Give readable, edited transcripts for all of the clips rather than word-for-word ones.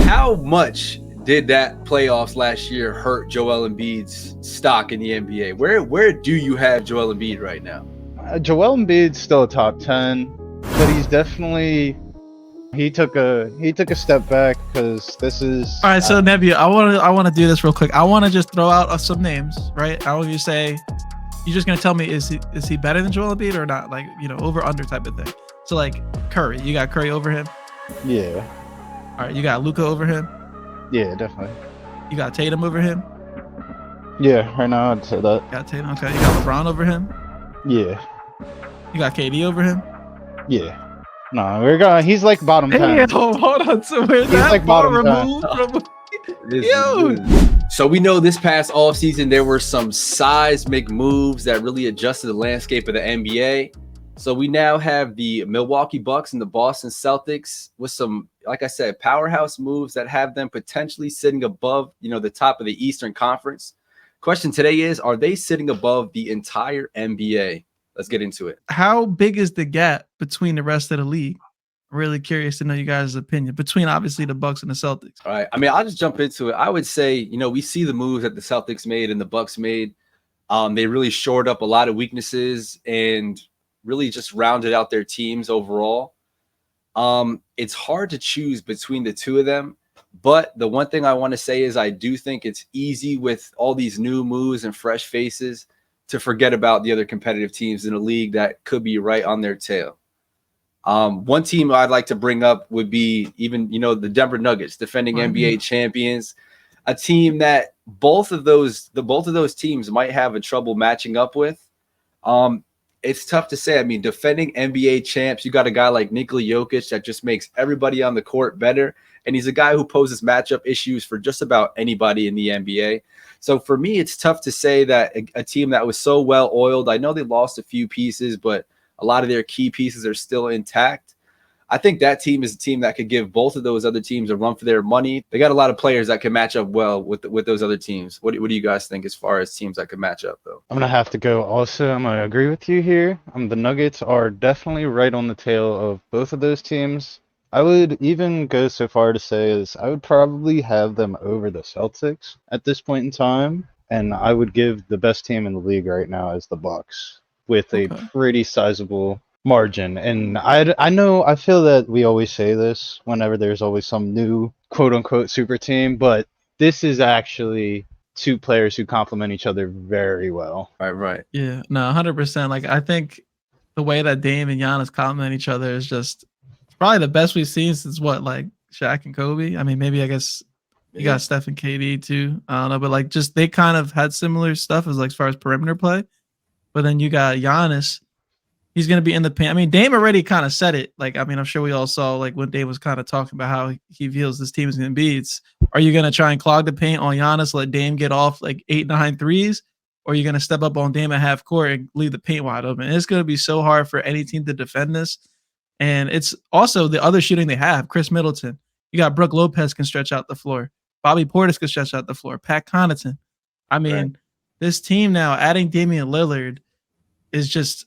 How much did that playoffs last year hurt Joel Embiid's stock in the NBA? Where do you have Joel Embiid right now? Joel Embiid's still a top 10, but he's definitely he took a step back because this is all right. So Nebula, I want to do this real quick. I want to just throw out some names, right? I want you to say, you're just gonna tell me is he better than Joel Embiid or not? Like, over under type of thing. So like Curry, you got Curry over him. Yeah. All right, you got Luka over him. Yeah, definitely. You got Tatum over him. Yeah, right now I'd say that. You got Tatum. Okay, you got LeBron over him. Yeah. You got KD over him. Yeah. No, we're going. He's like bottom 10. Hold on. So we're He's that like far bottom 10. removed from. Yo. So we know this past offseason there were some seismic moves that really adjusted the landscape of the NBA. So we now have the Milwaukee Bucks and the Boston Celtics with some, like I said, powerhouse moves that have them potentially sitting above, the top of the Eastern Conference. Question today is, are they sitting above the entire NBA? Let's get into it. How big is the gap between the rest of the league? I'm really curious to know you guys' opinion between obviously the Bucks and the Celtics. All right. I mean, I'll just jump into it. I would say, we see the moves that the Celtics made and the Bucks made. They really shored up a lot of weaknesses and really just rounded out their teams overall. It's hard to choose between the two of them. But the one thing I want to say is I do think it's easy with all these new moves and fresh faces to forget about the other competitive teams in the league that could be right on their tail. One team I'd like to bring up would be even, the Denver Nuggets, defending NBA champions, a team that both of those teams might have a trouble matching up with. It's tough to say. I mean, defending NBA champs, you got a guy like Nikola Jokic that just makes everybody on the court better. And he's a guy who poses matchup issues for just about anybody in the NBA. So for me, it's tough to say that a team that was so well oiled, I know they lost a few pieces, but a lot of their key pieces are still intact. I think that team is a team that could give both of those other teams a run for their money. They got a lot of players that can match up well with those other teams. What do you guys think as far as teams that could match up, though? I'm going to have to go also. I'm going to agree with you here. The Nuggets are definitely right on the tail of both of those teams. I would even go so far to say is I would probably have them over the Celtics at this point in time. And I would give the best team in the league right now as the Bucks with a pretty sizable margin. And I feel that we always say this whenever there's always some new quote unquote super team, but this is actually two players who complement each other very well. Right. Yeah, no, 100%. Like, I think the way that Dame and Giannis complement each other is just probably the best we've seen since Shaq and Kobe. I mean, maybe I guess you got Steph and KD too. I don't know, but like just they kind of had similar stuff as far as perimeter play. But then you got Giannis. He's going to be in the paint. I mean, Dame already kind of said it. Like, I mean, I'm sure we all saw when Dame was kind of talking about how he feels this team is going to be. Are you going to try and clog the paint on Giannis, let Dame get off 8-9 threes? Or are you going to step up on Dame at half court and leave the paint wide open? It's going to be so hard for any team to defend this. And it's also the other shooting they have. Chris Middleton. You got Brook Lopez can stretch out the floor. Bobby Portis can stretch out the floor. Pat Connaughton. I mean, this team now, adding Damian Lillard is just,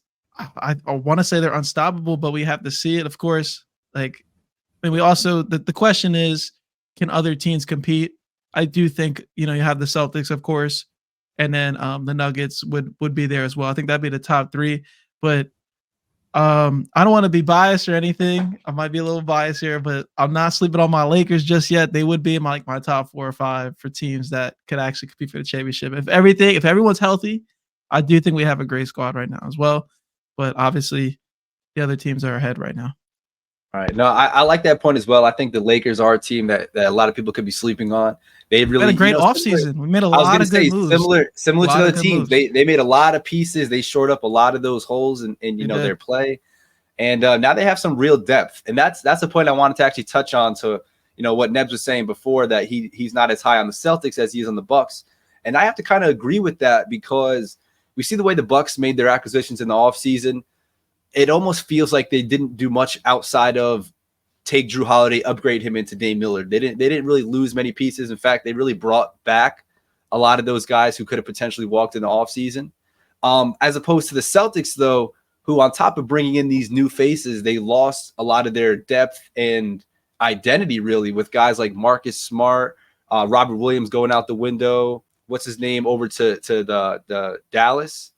I want to say they're unstoppable, but we have to see it, of course. We also, the question is, can other teams compete? I do think, you have the Celtics, of course, and then the Nuggets would be there as well. I think that'd be the top three, but I don't want to be biased or anything. I might be a little biased here, but I'm not sleeping on my Lakers just yet. They would be in my top 4 or 5 for teams that could actually compete for the championship. If everyone's healthy, I do think we have a great squad right now as well. But obviously, the other teams are ahead right now. All right. No, I like that point as well. I think the Lakers are a team that a lot of people could be sleeping on. They really had a great offseason. We made a lot of good moves. Similar to other teams. They made a lot of pieces. They shored up a lot of those holes in their play. And now they have some real depth. And that's a point I wanted to actually touch on to, what Nebs was saying before, that he's not as high on the Celtics as he is on the Bucks. And I have to kind of agree with that because we see the way the Bucks made their acquisitions in the offseason. It almost feels like they didn't do much outside of take Drew Holiday, upgrade him into Dame Lillard. They didn't really lose many pieces. In fact, they really brought back a lot of those guys who could have potentially walked in the offseason. As opposed to the Celtics, though, who on top of bringing in these new faces, they lost a lot of their depth and identity really with guys like Marcus Smart, Robert Williams going out the window. What's his name over to the Dallas?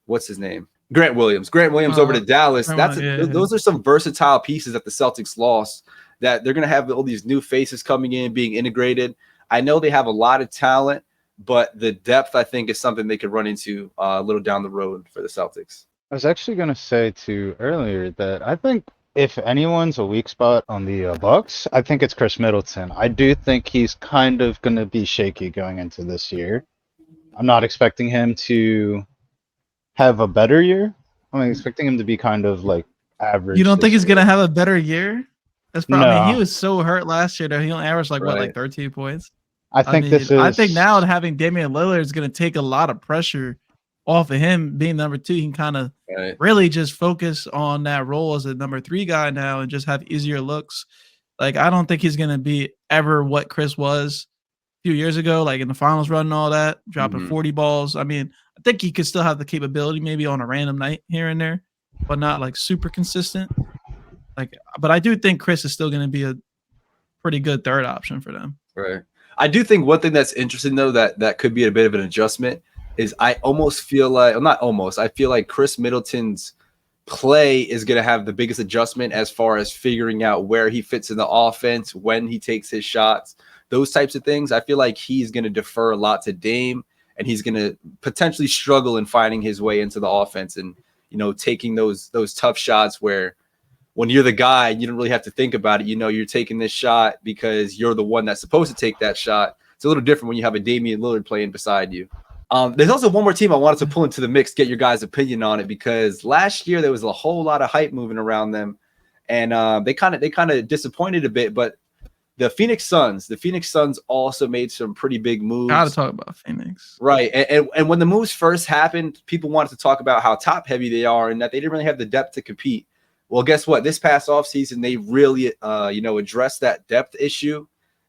What's his name? Grant Williams over to Dallas. Those are some versatile pieces that the Celtics lost, that they're going to have all these new faces coming in, being integrated. I know they have a lot of talent, but the depth, I think, is something they could run into a little down the road for the Celtics. I was actually going to say too earlier that I think if anyone's a weak spot on the Bucks, I think it's Chris Middleton. I do think he's kind of going to be shaky going into this year. I'm not expecting him to have a better year. I'm expecting him to be kind of like average. You don't think he's going to have a better year? That's probably, No. I mean, he was so hurt last year that he only averaged like 13 points. I think now having Damian Lillard is going to take a lot of pressure off of him being number 2. He can kind of really just focus on that role as a number 3 guy now and just have easier looks. Like, I don't think he's going to be ever what Chris was a few years ago, like in the finals run and all that, dropping 40 balls. I mean, I think he could still have the capability maybe on a random night here and there, but not like super consistent. Like, but I do think Chris is still going to be a pretty good third option for them. Right. I do think one thing that's interesting though, that could be a bit of an adjustment is I almost feel like, well, not almost, I feel like Chris Middleton's play is going to have the biggest adjustment as far as figuring out where he fits in the offense, when he takes his shots, those types of things. I feel like he's going to defer a lot to Dame, and he's going to potentially struggle in finding his way into the offense and, you know, taking those tough shots where when you're the guy, you don't really have to think about it. You know, you're taking this shot because you're the one that's supposed to take that shot. It's a little different when you have a Damian Lillard playing beside you. There's also one more team I wanted to pull into the mix, get your guys' opinion on it, because last year there was a whole lot of hype moving around them, and they kind of disappointed a bit. But the Phoenix Suns also made some pretty big moves. Got to talk about Phoenix, right? And when the moves first happened, people wanted to talk about how top heavy they are and that they didn't really have the depth to compete. Well, guess what? This past offseason, they really, addressed that depth issue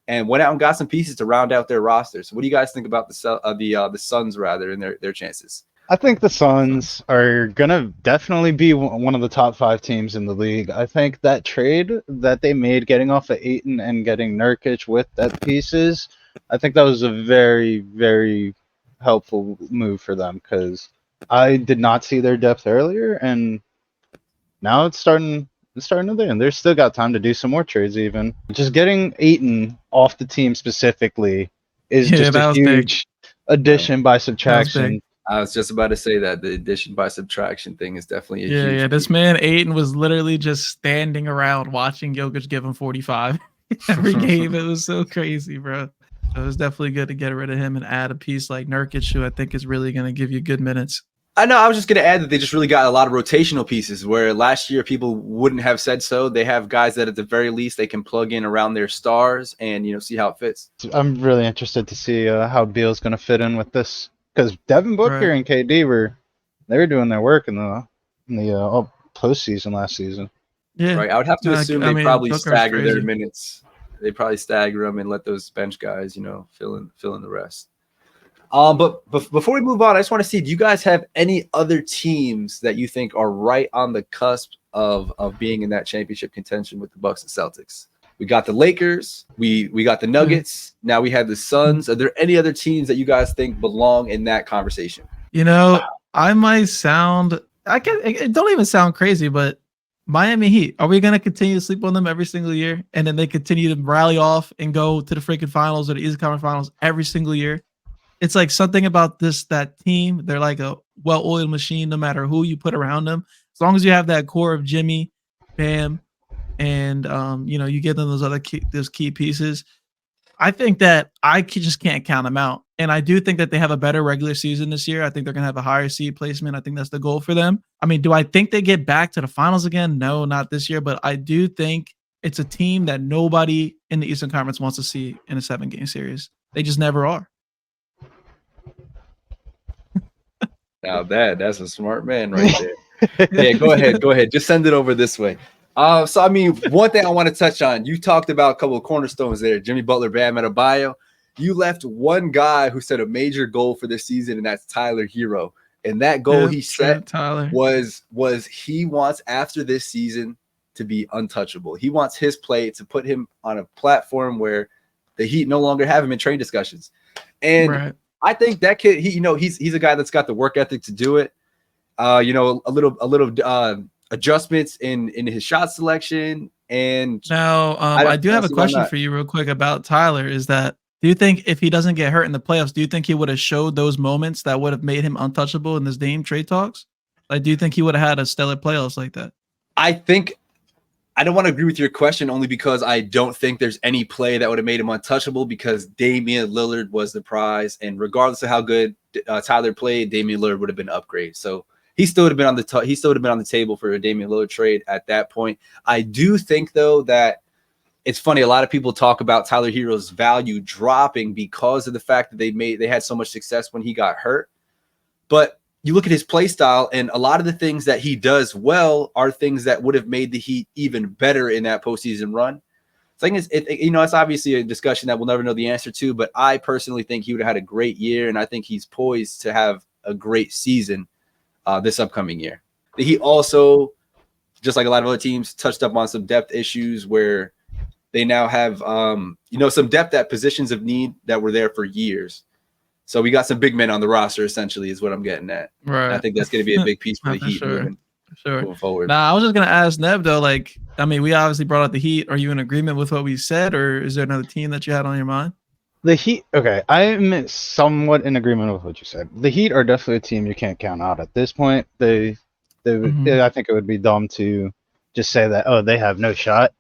and went out and got some pieces to round out their roster. So what do you guys think about the Suns, rather, and their chances? I think the Suns are going to definitely be one of the top 5 teams in the league. I think that trade that they made getting off of Ayton and getting Nurkic with that pieces, I think that was a very, very helpful move for them, because I did not see their depth earlier, and now it's starting to there, and they've still got time to do some more trades even. Just getting Ayton off the team specifically is just a huge addition by subtraction. I was just about to say that the addition by subtraction thing is definitely a huge Yeah, this man Ayton was literally just standing around watching Jokic give him 45 every game. It was so crazy, bro. So it was definitely good to get rid of him and add a piece like Nurkic, who I think is really going to give you good minutes. I know. I was just going to add that they just really got a lot of rotational pieces, where last year people wouldn't have said so. They have guys that at the very least they can plug in around their stars and, see how it fits. I'm really interested to see how Beal's going to fit in with this, because Devin Booker and KD were doing their work in the postseason last season. Yeah, right. I would have to assume they probably stagger their minutes. They probably stagger them and let those bench guys, fill in the rest. But before we move on, I just want to see, do you guys have any other teams that you think are right on the cusp of being in that championship contention with the Bucks and Celtics? We got the Lakers, we got the Nuggets, now we have the Suns. Are there any other teams that you guys think belong in that conversation? I might sound, it don't even sound crazy, but Miami Heat, are we going to continue to sleep on them every single year, and then they continue to rally off and go to the freaking finals or the Eastern Conference Finals every single year? It's like something about that team. They're like a well-oiled machine, no matter who you put around them. As long as you have that core of Jimmy, Bam, and you give them those key pieces. I think that I just can't count them out. And I do think that they have a better regular season this year. I think they're going to have a higher seed placement. I think that's the goal for them. I mean, do I think they get back to the finals again? No, not this year. But I do think it's a team that nobody in the Eastern Conference wants to see in a 7-game series. They just never are. Now that's a smart man right there. Yeah, go ahead. Just send it over this way. So I mean, one thing I want to touch on, you talked about a couple of cornerstones there, Jimmy Butler, Bam Adebayo. You left one guy who set a major goal for this season, and that's Tyler Hero. And that goal he set was he wants after this season to be untouchable. He wants his play to put him on a platform where the Heat no longer have him in trade discussions. And I think that kid, he's a guy that's got the work ethic to do it. A little adjustments in his shot selection. And now I do have a question for you real quick about Tyler. Is that, do you think if he doesn't get hurt in the playoffs, do you think he would have showed those moments that would have made him untouchable in this Dame trade talks? Like, do you think he would have had a stellar playoffs like that? I think I don't want to agree with your question only because I don't think there's any play that would have made him untouchable because Damian Lillard was the prize. And regardless of how good Tyler played, Damian Lillard would have been an upgrade. So he still would have been on the table for a Damian Lillard trade at that point. I do think, though, that it's funny. A lot of people talk about Tyler Hero's value dropping because of the fact that they had so much success when he got hurt. But you look at his play style, and a lot of the things that he does well are things that would have made the Heat even better in that postseason run. The thing is, it's obviously a discussion that we'll never know the answer to, but I personally think he would have had a great year, and I think he's poised to have a great season this upcoming year. The Heat also, just like a lot of other teams, touched up on some depth issues where they now have, some depth at positions of need that were there for years. So we got some big men on the roster, essentially, is what I'm getting at. Right. And I think that's going to be a big piece for the Heat moving forward. Now, I was just going to ask Neb, though, we obviously brought out the Heat. Are you in agreement with what we said, or is there another team that you had on your mind? The Heat, okay, I'm somewhat in agreement with what you said. The Heat are definitely a team you can't count out at this point. I think it would be dumb to just say that, they have no shot.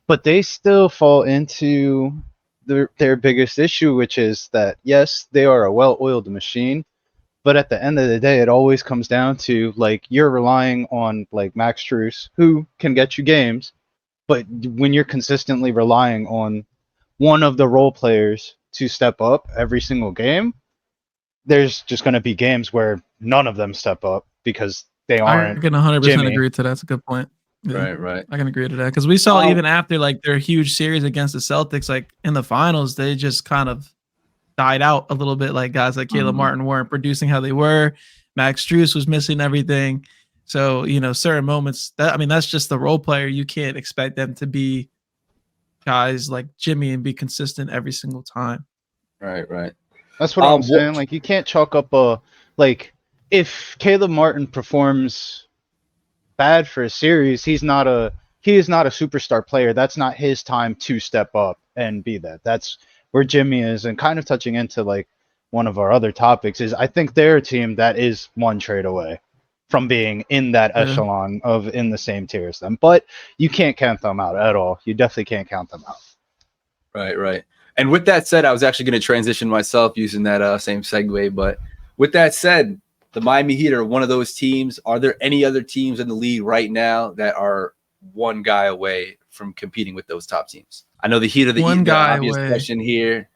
But they still fall into their biggest issue, which is that, yes, they are a well-oiled machine, but at the end of the day, it always comes down to, you're relying on, Max Strus, who can get you games, but when you're consistently relying on one of the role players to step up every single game, there's just going to be games where none of them step up because they aren't. I can 100% agree to that. That's a good point. Yeah, right. I can agree to that because we saw even after their huge series against the Celtics, in the finals, they just kind of died out a little bit. Like guys like Caleb Martin weren't producing how they were. Max Strus was missing everything. So certain moments that's just the role player. You can't expect them to be guys like Jimmy and be consistent every single time. Right. That's what I'm saying. You can't chalk up if Caleb Martin performs bad for a series, he is not a superstar player. That's not his time to step up and be that. That's where Jimmy is. And kind of touching into one of our other topics is I think they're a team that is one trade away from being in that echelon of in the same tier as them. But you can't count them out at all. You definitely can't count them out. Right. And with that said, I was actually going to transition myself using that same segue. But with that said, the Miami Heat are one of those teams. Are there any other teams in the league right now that are one guy away from competing with those top teams? I know the Heat are the obvious question here.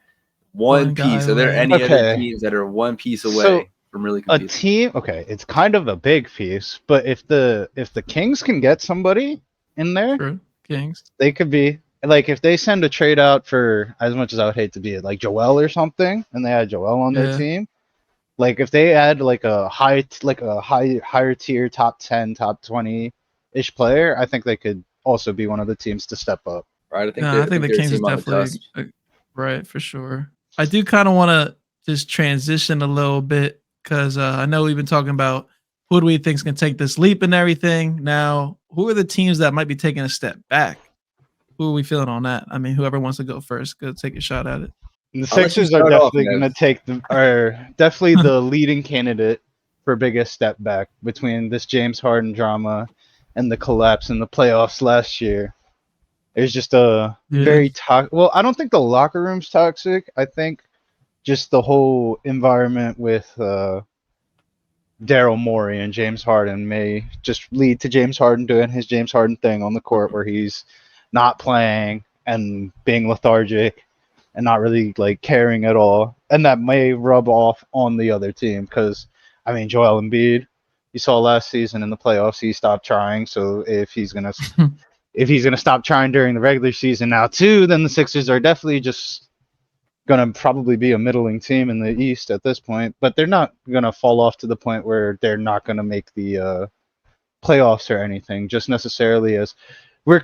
One piece. Are there any other teams that are one piece away from really competing? A team, it's kind of a big piece, but if the Kings can get somebody in there, Kings, they could be if they send a trade out for, as much as I would hate to be it, Joel or something, and they had Joel on their team. If they add a higher tier top 10, top 20-ish player, I think they could also be one of the teams to step up. Right. I think the Kings is definitely right for sure. I do kind of want to just transition a little bit because I know we've been talking about who do we think can take this leap and everything. Now, who are the teams that might be taking a step back? Who are we feeling on that? Whoever wants to go first, go take a shot at it. The Sixers are definitely going to definitely the leading candidate for biggest step back between this James Harden drama and the collapse in the playoffs last year. There's just a very toxic. Well, I don't think the locker room's toxic. I think just the whole environment with Daryl Morey and James Harden may just lead to James Harden doing his James Harden thing on the court where he's not playing and being lethargic and not really caring at all, and that may rub off on the other team because Joel Embiid, you saw last season in the playoffs, he stopped trying. So if he's gonna stop trying during the regular season now too, then the Sixers are definitely just gonna probably be a middling team in the East at this point. But they're not gonna fall off to the point where they're not gonna make the playoffs or anything. Just necessarily as we were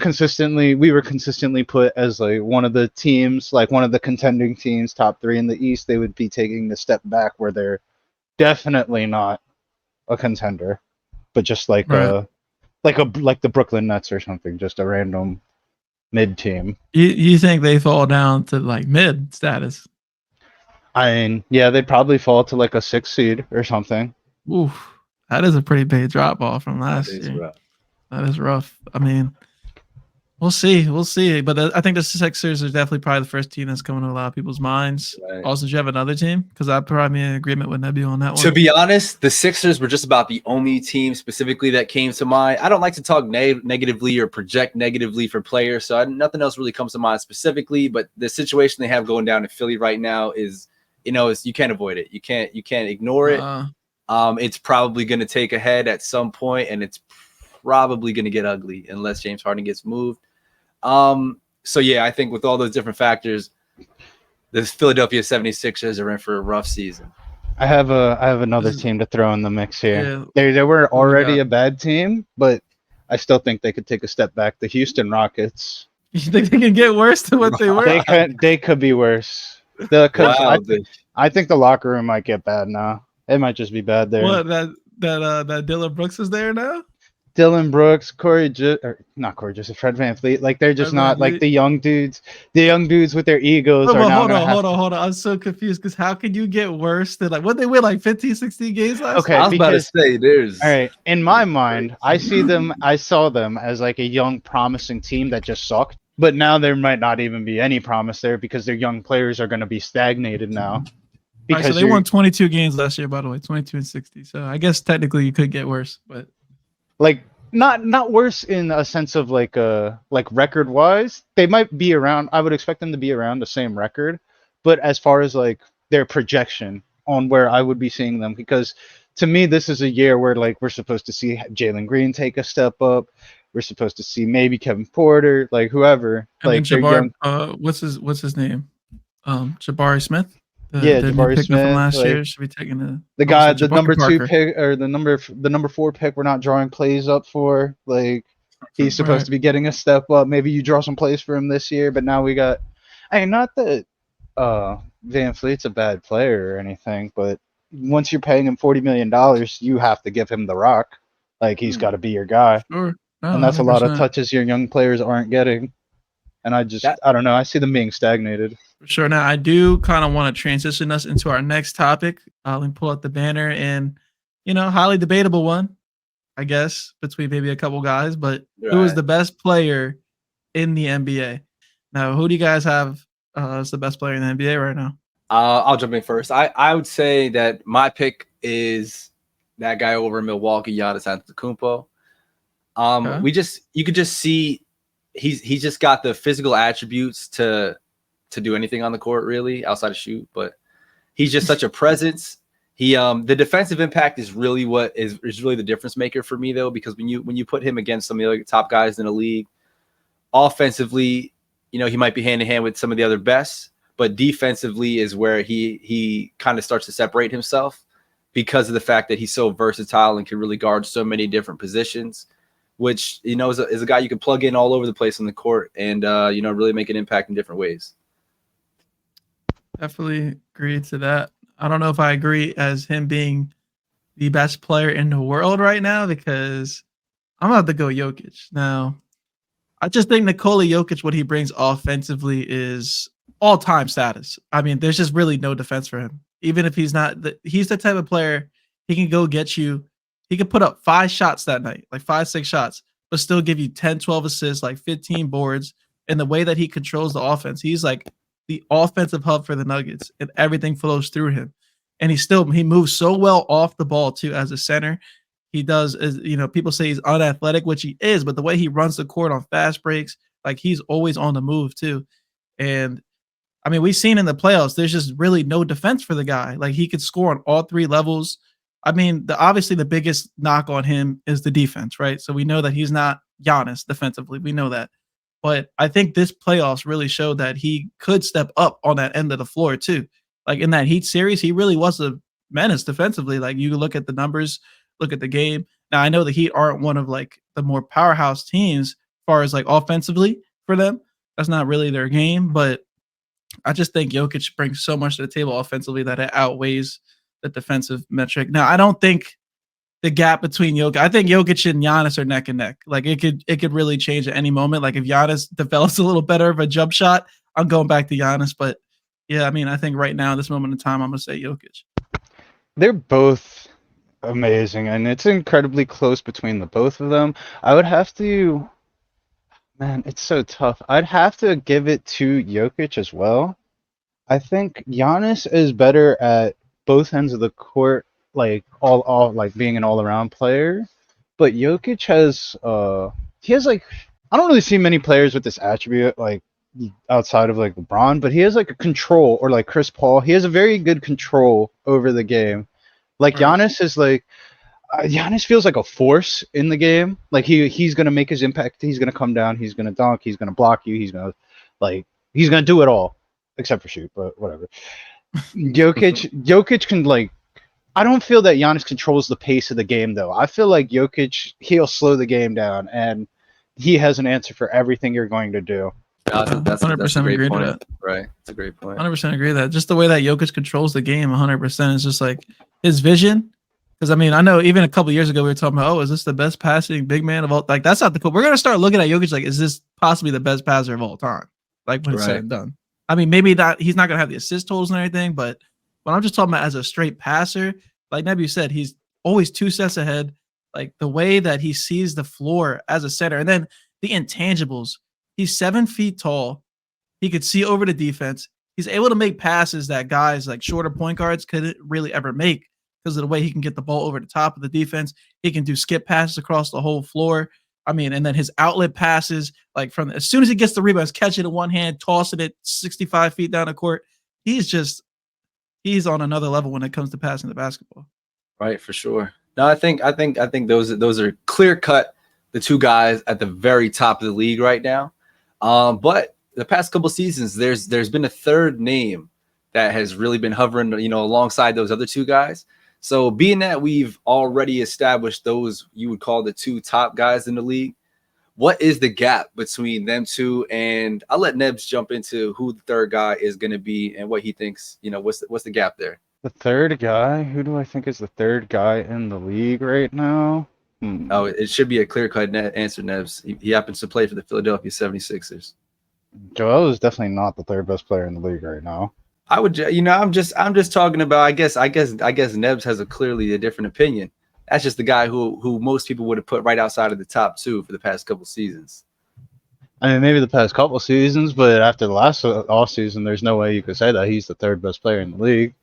consistently put as like one of the teams, like one of the contending teams, top 3 in the East. They would be taking the step back where they're definitely not a contender, but just like Right. like the Brooklyn Nets or something, just a random mid team. You think they fall down to like mid status? I mean, yeah, they'd probably fall to like a 6 seed or something. Oof, that is a pretty big drop off from That last is year. rough. That is rough. I mean, we'll see. We'll see. But I think the Sixers are definitely probably the first team that's coming to a lot of people's minds. Right. Also, do you have another team? Because I'm probably in agreement with Nebby on that one. To be honest, the Sixers were just about the only team specifically that came to mind. I don't like to talk negatively or project negatively for players, so nothing else really comes to mind specifically. But the situation they have going down in Philly right now is, you can't avoid it. You can't ignore it. It's probably going to take a head at some point, and it's probably going to get ugly unless James Harden gets moved. So yeah, I think with all those different factors, the Philadelphia 76ers are in for a rough season. I have another team to throw in the mix here. Yeah. They were already a bad team, but I still think they could take a step back. The Houston Rockets. You think they can get worse than what they were? They could be worse. I think the locker room might get bad now. It might just be bad there. What, that Dillon Brooks is there now? Dillon Brooks, not Corey Joseph, Fred VanVleet. Like they're just not like the young dudes. The young dudes with their egos are now. Hold on. I'm so confused because how can you get worse than like what they win like 15, 16 games last? Okay, I was about to say there's. All right, in my mind, I saw them as like a young, promising team that just sucked. But now there might not even be any promise there because their young players are going to be stagnated now. Because so they won 22 games last year, by the way, 22 and 60. So I guess technically you could get worse, but like not worse in a sense of like record wise. They might be around. I would expect them to be around the same record, but as far as like their projection on where I would be seeing them, because to me this is a year where like we're supposed to see Jalen Green take a step up. We're supposed to see maybe Kevin Porter, like whoever. And like Jabari, what's his name? Jabari Smith. Jabari Smith from last year should be taking the guy, the number 2 pick or the number 4 pick. We're not drawing plays up for. Like he's supposed to be getting a step up. Maybe you draw some plays for him this year, but now we got. I mean, not that VanVleet's a bad player or anything, but once you're paying him $40 million, you have to give him the rock. Like he's got to be your guy. Sure. No, and that's 100%. a lot of touches your young players aren't getting. And I don't know. I see them being stagnated. Sure. Now, I do kind of want to transition us into our next topic. Let me pull up the banner and, highly debatable one, I guess, between maybe a couple guys. But who is the best player in the NBA? Now, who do you guys have as the best player in the NBA right now? I'll jump in first. I would say that my pick is that guy over in Milwaukee, Giannis Antetokounmpo. You could just see he's just got the physical attributes to do anything on the court, really, outside of shoot. But he's just such a presence. He the defensive impact is really what is really the difference maker for me, though, because when you put him against some of the other top guys in the league, offensively, he might be hand in hand with some of the other best, but defensively is where he kind of starts to separate himself because of the fact that he's so versatile and can really guard so many different positions, which, is a guy you can plug in all over the place on the court and, really make an impact in different ways. Definitely agree to that. I don't know if I agree as him being the best player in the world right now because I'm about to go Jokic. Now, I just think Nikola Jokic, what he brings offensively is all-time status. I mean, there's just really no defense for him. Even if he's not he's the type of player, he can go get you. He could put up 5 shots that night, like 5-6 shots, but still give you 10, 12 assists, like 15 boards. And the way that he controls the offense, he's like the offensive hub for the Nuggets, and everything flows through him. And he moves so well off the ball too as a center. He does, people say he's unathletic, which he is, but the way he runs the court on fast breaks, like he's always on the move too. And I mean, we've seen in the playoffs, there's just really no defense for the guy. Like he could score on all 3 levels. I mean, obviously the biggest knock on him is the defense, right? So we know that he's not Giannis defensively. We know that. But I think this playoffs really showed that he could step up on that end of the floor too. Like in that Heat series, he really was a menace defensively. Like you look at the numbers, look at the game. Now I know the Heat aren't one of like the more powerhouse teams far as like offensively for them. That's not really their game, but I just think Jokic brings so much to the table offensively that it outweighs the defensive metric. Now, I don't think the gap between Jokic, I think Jokic and Giannis are neck and neck. Like it could really change at any moment. Like if Giannis develops a little better of a jump shot, I'm going back to Giannis. But yeah, I mean, I think right now, this moment in time, I'm gonna say Jokic. They're both amazing, and it's incredibly close between the both of them. I would have to, man, it's so tough. I'd have to give it to Jokic as well. I think Giannis is better at both ends of the court, like all like being an all-around player. But Jokic has he has like I don't really see many players with this attribute like outside of like LeBron, but he has like a control, or like Chris Paul. He has a very good control over the game. Like Right. Giannis is like Giannis feels like a force in the game. Like he's gonna make his impact. He's gonna come down. He's gonna dunk. He's gonna block you. He's gonna do it all, except for shoot. But whatever. Jokic can like. I don't feel that Giannis controls the pace of the game though. I feel like Jokic, he'll slow the game down, and he has an answer for everything you're going to do. That's a 100% great agree to point. that. Right. It's a great point. 100% agree with that. Just the way that Jokic controls the game, 100% is just like his vision. Because I mean, I know even a couple years ago we were talking about, oh, is this the best passing big man of all? Like that's not the cool. We're gonna start looking at Jokic like, is this possibly the best passer of all time? Like when it's said and done. I mean, maybe that he's not gonna have the assist totals and everything, but when I'm just talking about as a straight passer, like Nebu said, he's always 2 steps ahead. Like the way that he sees the floor as a center, and then the intangibles. He's 7 feet tall. He could see over the defense. He's able to make passes that guys like shorter point guards couldn't really ever make because of the way he can get the ball over the top of the defense. He can do skip passes across the whole floor. I mean, and then his outlet passes, like from as soon as he gets the rebounds, catch it in one hand, tossing it 65 feet down the court. He's on another level when it comes to passing the basketball. Right, for sure. No, I think those are clear cut the two guys at the very top of the league right now. But the past couple seasons, there's been a third name that has really been hovering, alongside those other two guys. So being that we've already established those you would call the two top guys in the league, what is the gap between them two? And I'll let Nebs jump into who the third guy is going to be and what he thinks, what's the gap there? The third guy? Who do I think is the third guy in the league right now? Oh, it should be a clear-cut answer, Nebs. He happens to play for the Philadelphia 76ers. Joel is definitely not the third best player in the league right now. I would, I'm just talking about. I guess Nebs has clearly a different opinion. That's just the guy who most people would have put right outside of the top two for the past couple seasons. I mean, maybe the past couple seasons, but after the last off season, there's no way you could say that he's the third best player in the league.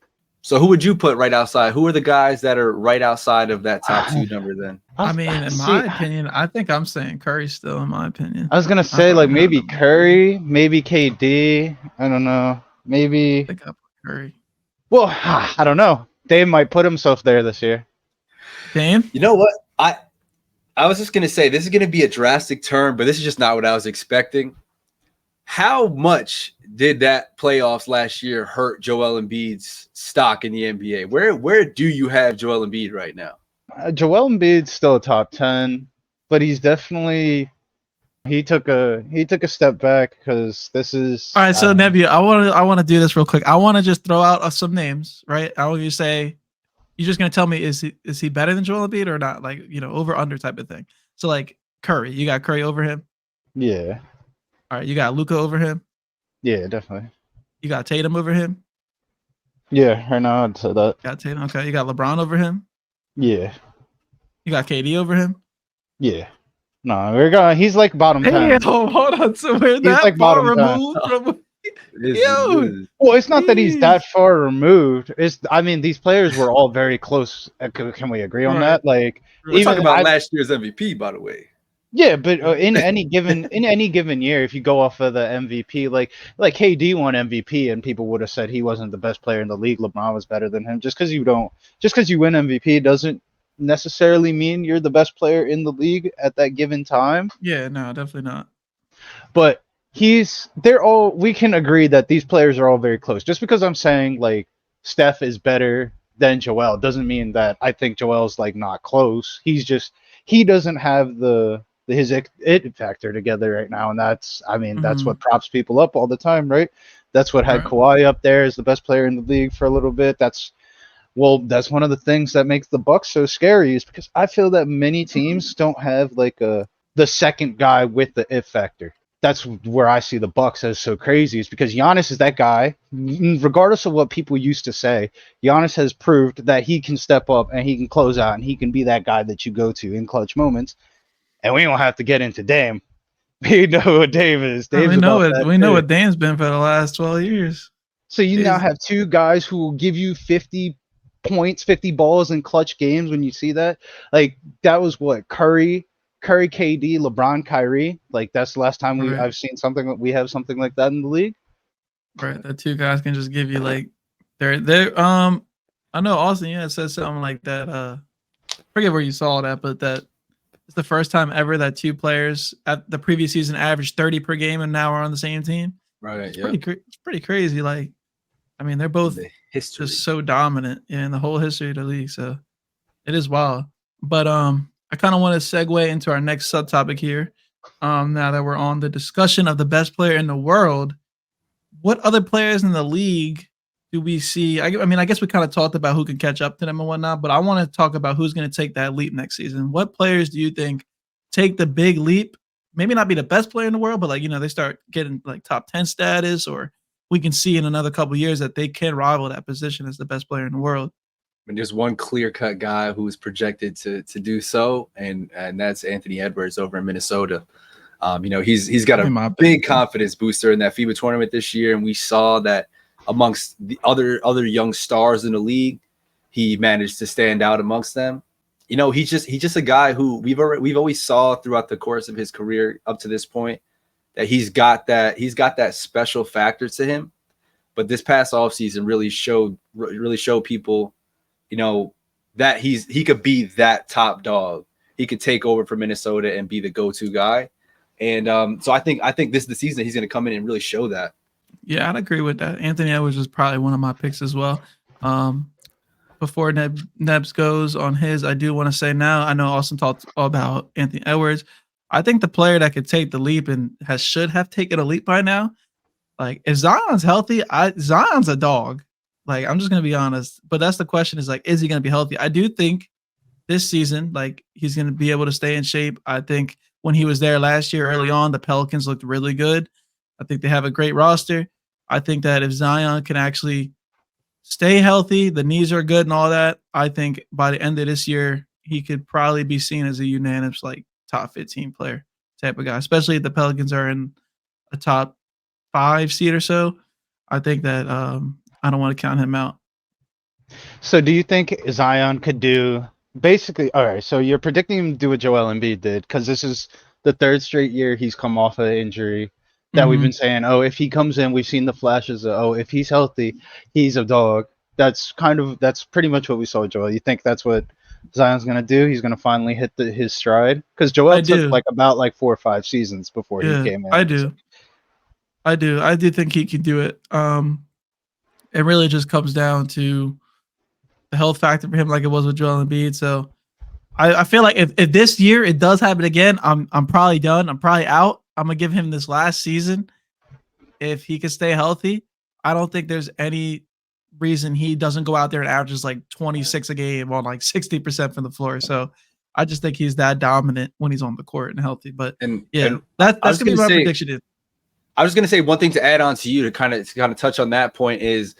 So who would you put right outside? Who are the guys that are right outside of that top two number then? I mean, in my opinion, I think I'm saying Curry still, in my opinion. I was going to say, like, maybe Curry, maybe KD. I don't know. Maybe. I think I put Curry. Well, I don't know. Dame might put himself there this year. Dame? You know what? I was just going to say, this is going to be a drastic turn, but this is just not what I was expecting. How much did that playoffs last year hurt Joel Embiid's stock in the NBA? Where do you have Joel Embiid right now? Joel Embiid's still a top 10, but he's definitely he took a step back because this is all right. So Nebby, I want to do this real quick. I want to just throw out some names, right? I want you to say you're just gonna tell me is he better than Joel Embiid or not? Like over under type of thing. So like Curry, you got Curry over him? Yeah. All right, you got Luka over him? Yeah, definitely. You got Tatum over him? Yeah, right now I'd say that. Got Tatum. Okay, you got LeBron over him? Yeah. You got KD over him? Yeah. No, we're going. He's like bottom 10. Hey, hold on. So we're that like far bottom 10. removed from. Well, it's not that he's that far removed. I mean, these players were all very close. Can we agree on that? Like, we're talking about last year's MVP, by the way. Yeah, but in any given year, if you go off of the MVP, like KD won MVP, and people would have said he wasn't the best player in the league. LeBron was better than him. Just because you win MVP doesn't necessarily mean you're the best player in the league at that given time. Yeah, no, definitely not. But we can agree that these players are all very close. Just because I'm saying like Steph is better than Joel doesn't mean that I think Joel's like not close. He doesn't have the his it factor together right now, and that's Mhm. what props people up all the time, right? That's what had Right. Kawhi up there as the best player in the league for a little bit. That's one of the things that makes the Bucks so scary is because I feel that many teams don't have like the second guy with the it factor. That's where I see the Bucks as so crazy is because Giannis is that guy. Regardless of what people used to say, Giannis has proved that he can step up and he can close out and he can be that guy that you go to in clutch moments. And we don't have to get into Dame. We know what Dame is. Dame's We know about it. that We know too. what Dame's been for the last 12 years. So you now Crazy. have two guys who will give you 50 points, 50 balls in clutch games when you see that. Like that was what Curry, KD, LeBron, Kyrie. Like that's the last time Right. I've seen something we have something like that in the league. Right. The two guys can just give you like they're I know Austin, yeah, said something like that. Forget where you saw that, but that it's the first time ever that two players at the previous season averaged 30 per game and now are on the same team. Right. Yeah. It's pretty crazy. Like, I mean, they're both The history. just so dominant in the whole history of the league. So it is wild. But I kind of want to segue into our next subtopic here. Now that we're on the discussion of the best player in the world, what other players in the league do we see? I mean, I guess we kind of talked about who can catch up to them and whatnot, but I want to talk about who's going to take that leap next season. What players do you think take the big leap? Maybe not be the best player in the world, but like, they start getting like top 10 status, or we can see in another couple of years that they can rival that position as the best player in the world. And there's one clear-cut guy who's projected to do so, and that's Anthony Edwards over in Minnesota. He's got a big confidence booster in that FIBA tournament this year, and we saw that amongst the other young stars in the league, he managed to stand out amongst them. He's just a guy who we've always saw throughout the course of his career up to this point that he's got that special factor to him. But this past offseason really showed people, that he could be that top dog. He could take over for Minnesota and be the go-to guy. And so I think this is the season he's going to come in and really show that. Yeah, I'd agree with that. Anthony Edwards was probably one of my picks as well. Before Nebs goes on his, I do want to say now, I know Austin talked about Anthony Edwards. I think the player that could take the leap and should have taken a leap by now, like if Zion's healthy, Zion's a dog. Like, I'm just going to be honest. But that's the question is, like, is he going to be healthy? I do think this season, like, he's going to be able to stay in shape. I think when he was there last year early on, the Pelicans looked really good. I think they have a great roster. I think that if Zion can actually stay healthy, the knees are good and all that, I think by the end of this year, he could probably be seen as a unanimous, like, top 15 player type of guy, especially if the Pelicans are in a top 5 seed or so. I think that I don't want to count him out. So do you think Zion could do basically, all right, so you're predicting him to do what Joel Embiid did, because this is the third straight year he's come off an injury that we've been saying, oh, if he comes in, we've seen the flashes of, oh, if he's healthy, he's a dog. That's pretty much what we saw with Joel. You think that's what Zion's going to do? He's going to finally hit his stride? Because Joel took about 4 or 5 seasons before he came in. I do think he can do it. It really just comes down to the health factor for him, like it was with Joel Embiid. So I feel like if this year it does happen again, I'm probably done. I'm probably out. I'm gonna give him this last season. If he can stay healthy, I don't think there's any reason he doesn't go out there and averages like 26 a game on like 60% from the floor. So I just think he's that dominant when he's on the court and healthy. But that's gonna be my prediction. I was gonna say one thing to add on to you to kind of touch on that point is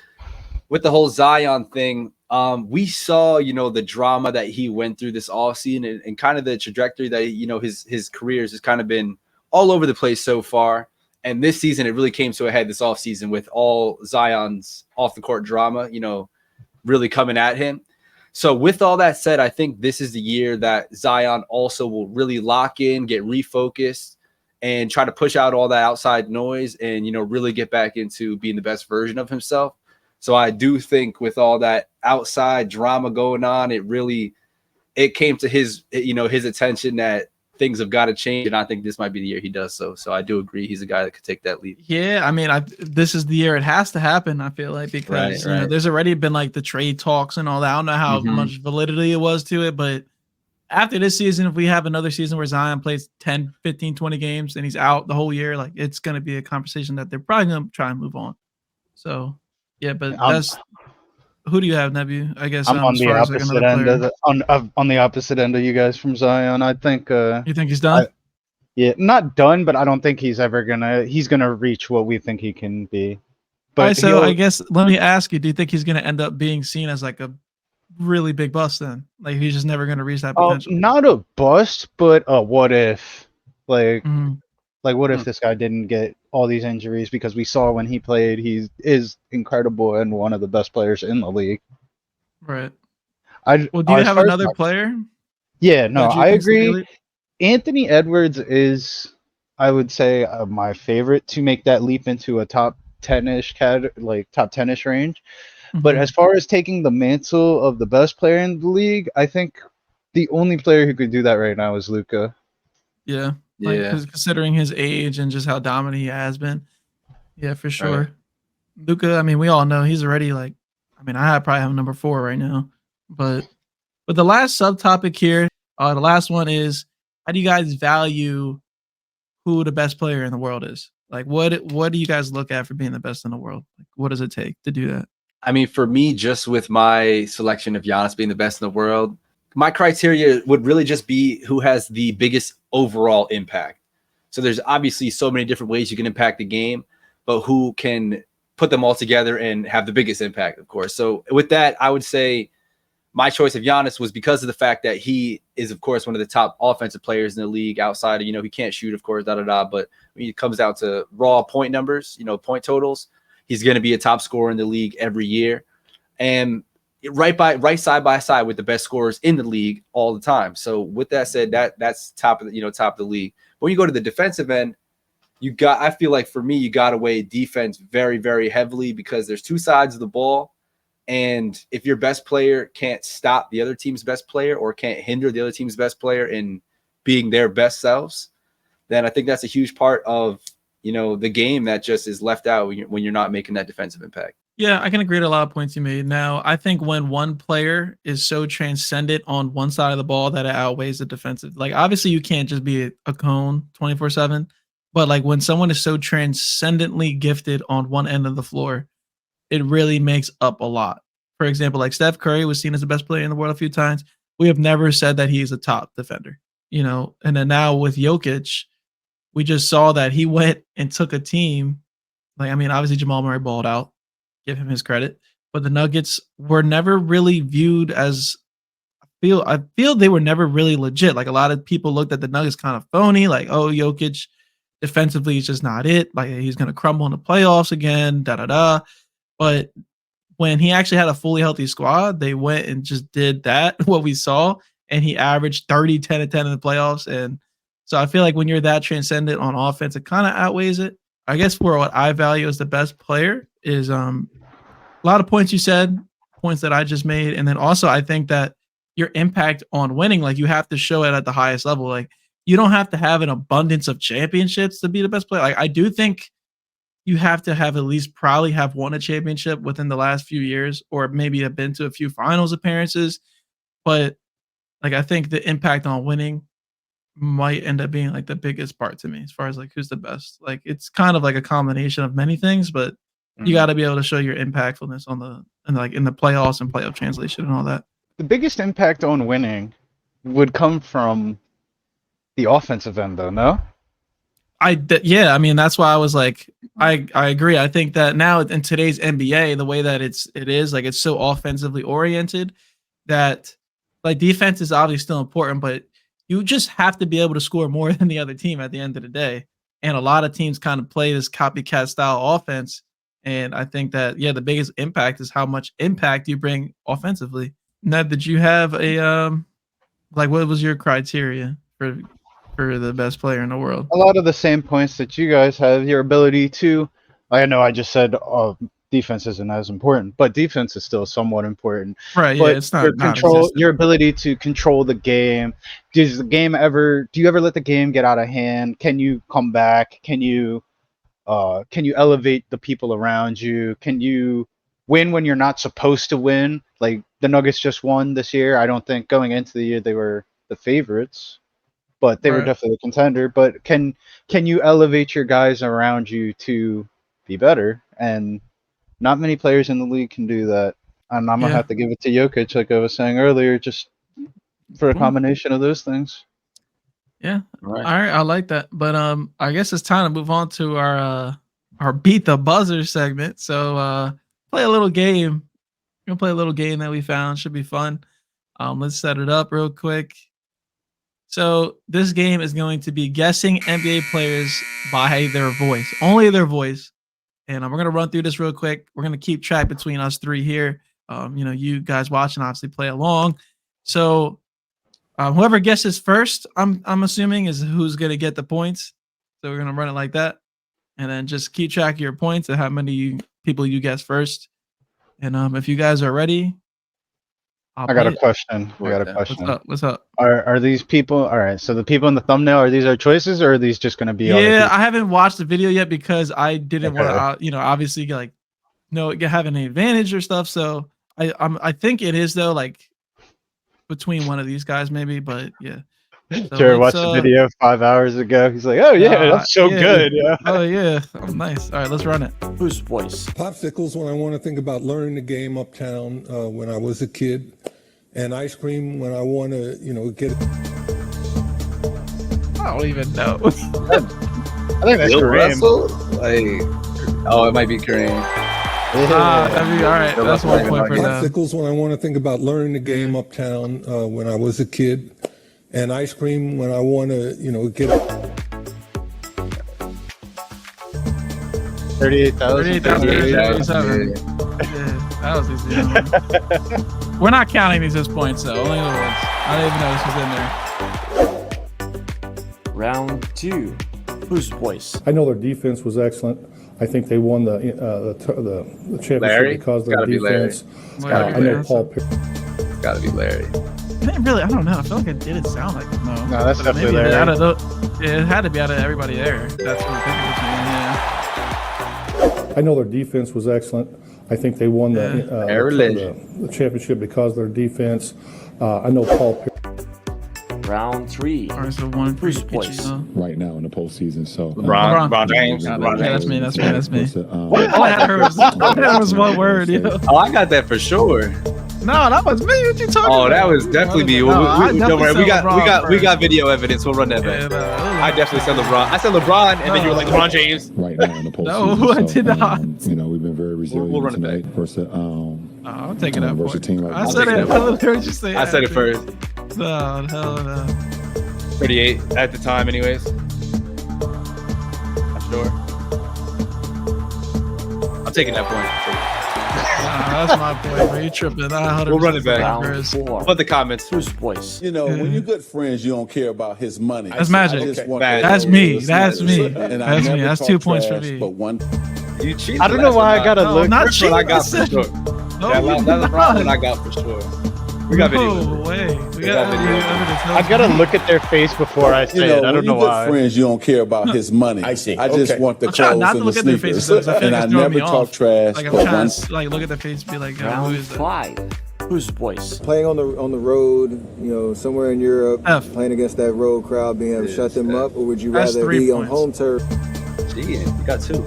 with the whole Zion thing. We saw, the drama that he went through this offseason and kind of the trajectory that, his career has kind of been all over the place so far. And this season, it really came to a head this offseason with all Zion's off the court drama, really coming at him. So with all that said, I think this is the year that Zion also will really lock in, get refocused, and try to push out all that outside noise and, really get back into being the best version of himself. So I do think with all that outside drama going on, it came to his attention that things have got to change. And I think this might be the year he does so. So I do agree. He's a guy that could take that leap. Yeah. I mean, this is the year it has to happen. I feel like, because there's already been like the trade talks and all that. I don't know how much validity it was to it, but after this season, if we have another season where Zion plays 10, 15, 20 games and he's out the whole year, like it's going to be a conversation that they're probably going to try and move on. So, yeah, but I'm who do you have, Nebu? I guess I'm on as the far as like opposite another end player. on the opposite end of you guys from Zion. I think You think he's done? yeah, not done, but I don't think he's gonna reach what we think he can be. All But right, so I he'll guess let me ask you: do you think he's going to end up being seen as like a really big bust then? Like he's just never going to reach that potential? not a bust, but a what if? Like Mhm. like what if this guy didn't get all these injuries, because we saw when he played he is incredible and one of the best players in the league. Right. I Well, do you as have far as another player yeah, no, that you I think's the agree. elite? Anthony Edwards is, I would say, my favorite to make that leap into a top 10-ish top 10-ish range. But Mhm. as far as taking the mantle of the best player in the league, I think the only player who could do that right now is Luka. Yeah. Like, Yeah. because considering his age and just how dominant he has been. Yeah, for Right. sure. Luka, I mean, we all know he's already like, I mean, probably have number 4 right now. But the last subtopic here, the last one is, how do you guys value who the best player in the world is? Like, what do you guys look at for being the best in the world? Like, what does it take to do that? I mean, for me, just with my selection of Giannis being the best in the world, my criteria would really just be who has the biggest overall impact. So there's obviously so many different ways you can impact the game, but who can put them all together and have the biggest impact, of course. So with that, I would say my choice of Giannis was because of the fact that he is, of course, one of the top offensive players in the league outside of, he can't shoot, of course, but when it comes down to raw point numbers, point totals, he's going to be a top scorer in the league every year. And right side by side with the best scorers in the league all the time. So with that said, that's top of the league. When you go to the defensive end, I feel like for me, you got to weigh defense very, very heavily because there's two sides of the ball. And if your best player can't stop the other team's best player or can't hinder the other team's best player in being their best selves, then I think that's a huge part of, the game that just is left out when you're not making that defensive impact. Yeah, I can agree to a lot of points you made. Now, I think when one player is so transcendent on one side of the ball that it outweighs the defensive. Like, obviously, you can't just be a cone 24/7, but like when someone is so transcendently gifted on one end of the floor, it really makes up a lot. For example, like Steph Curry was seen as the best player in the world a few times. We have never said that he's a top defender, and then now with Jokic, we just saw that he went and took a team. Like, I mean, obviously Jamal Murray balled out, give him his credit, but the Nuggets were never really viewed as I feel they were never really legit. Like a lot of people looked at the Nuggets kind of phony, like, oh, Jokic defensively is just not it. Like he's gonna crumble in the playoffs again, da da da. But when he actually had a fully healthy squad, they went and just did that, what we saw, and he averaged 30, 10, and 10 in the playoffs. And so I feel like when you're that transcendent on offense, it kind of outweighs it. I guess for what I value as the best player is a lot of points you said, points that I just made. And then also I think that your impact on winning, like you have to show it at the highest level. Like you don't have to have an abundance of championships to be the best player. Like I do think you have to have at least probably have won a championship within the last few years, or maybe have been to a few finals appearances. But like I think the impact on winning might end up being like the biggest part to me as far as like who's the best. Like it's kind of like a combination of many things, but you got to be able to show your impactfulness in the playoffs and playoff translation and all that. The biggest impact on winning would come from the offensive end, though, no? Yeah, I mean that's why I was like I agree. I think that now in today's NBA, the way that it is like it's so offensively oriented that like defense is obviously still important, but you just have to be able to score more than the other team at the end of the day. And a lot of teams kind of play this copycat style offense. And I think that the biggest impact is how much impact you bring offensively. Now, did you have a like what was your criteria for the best player in the world? A lot of the same points that you guys have. Your ability to, I know I just said defense isn't as important, but defense is still somewhat important. Right, yeah, But it's not your non-existent. ability to control the game. Do you ever let the game get out of hand? Can you come back? Can you elevate the people around you? Can you win when you're not supposed to win? Like the Nuggets just won this year. I don't think going into the year they were the favorites, but they were Right. definitely a contender. But can you elevate your guys around you to be better? And not many players in the league can do that. And I'm gonna Yeah. have to give it to Jokic, like I was saying earlier, just for a Cool. combination of those things. Yeah. Right. All right, I like that. But I guess it's time to move on to our beat the buzzer segment. So play a little game. We're gonna play a little game that we found. Should be fun. Let's set it up real quick. So this game is going to be guessing NBA players by their voice, only their voice. And we're gonna run through this real quick. We're gonna keep track between us three here. You guys watching obviously play along. So whoever guesses first, I'm assuming is who's gonna get the points. So we're gonna run it like that, and then just keep track of your points and how many people you guess first. And if you guys are ready, I got a question. What's up? Are these people all right? So the people in the thumbnail, are these our choices, or are these just going to be? Yeah, I haven't watched the video yet because I didn't Okay. want to, obviously have any advantage or stuff. So I think it is though, like between one of these guys maybe, but yeah. So Jared watched the video 5 hours ago. He's like, "Oh yeah, that's so good." Yeah. Oh yeah, nice. All right, let's run it. Whose voice? Popsicles when I want to think about learning the game uptown when I was a kid, and ice cream when I want to, get it. I don't even know. I think that's Bill Kareem. Russell? It might be Kareem. All right. That's 1 point for now. Popsicles when I want to think about learning the game uptown when I was a kid, and ice cream when I want to, get it. 38,000. 38,037. Yeah, that was easy. We're not counting these as points though. Only the ones. I didn't even know this was in there. Round 2. Whose voice? I know their defense was excellent. I think they won the championship Larry? because of their Gotta be Larry. defense. Larry. I know Paul Pierce. It's got to be Larry. I didn't really. I don't know. I feel like it didn't sound like it. No, that's But definitely maybe Larry. out of it had to be out of everybody there. That's what I'm thinking between. Yeah. I know their defense was excellent. I think they won the championship because of their defense. I know Paul Pierce. Round 3. All right, so one for Whose each, voice? right now in the postseason. So LeBron James. Yeah, LeBron that's James. me. That's me. What? All I had was one word. Oh, I got that for sure. No, that was me. What you talking about? Oh, that was definitely me. No, I Don't worry, we definitely got said LeBron video evidence. We'll run that Yeah, back. no, I definitely said LeBron. I said LeBron, and then you were like LeBron James. Right now in the postseason. No, I So, did not. We've been very resilient We'll run it tonight back. versus I'm taking that versus a point. team like I that. said it. I'll What did you say? I said it first. No, hell no. 38 at the time, anyways. I'm sure. I'm taking that point. Nah, that's my point, bro. You tripping. We'll run it back. Round 4. Put the comments. Whose voice? When you're good friends, you don't care about his money. That's magic. That's me. That's me. That's me. That's 2 points for me. But one. You cheated. I don't know why I gotta No, look. not First one I cheating. got for sure. No, Yeah, you that's the did problem not. I got for sure. We got video. No way. We got got video. evidence. I gotta look at their face before I say it. I don't know when you're why. good friends, you don't care about his money. I see. I just want the I'm trying clothes not to and look the at their sneakers. faces, though, 'cause I feel And like I it's throwing never me talk off. trash. Like I'm but trying one. to look at their face and be like, who Round is that? 5. Whose voice? Playing on the road, somewhere in Europe, F. playing against that road crowd, being able to shut them up, or would you That's rather 3 be on points. home turf? Gee, you got 2.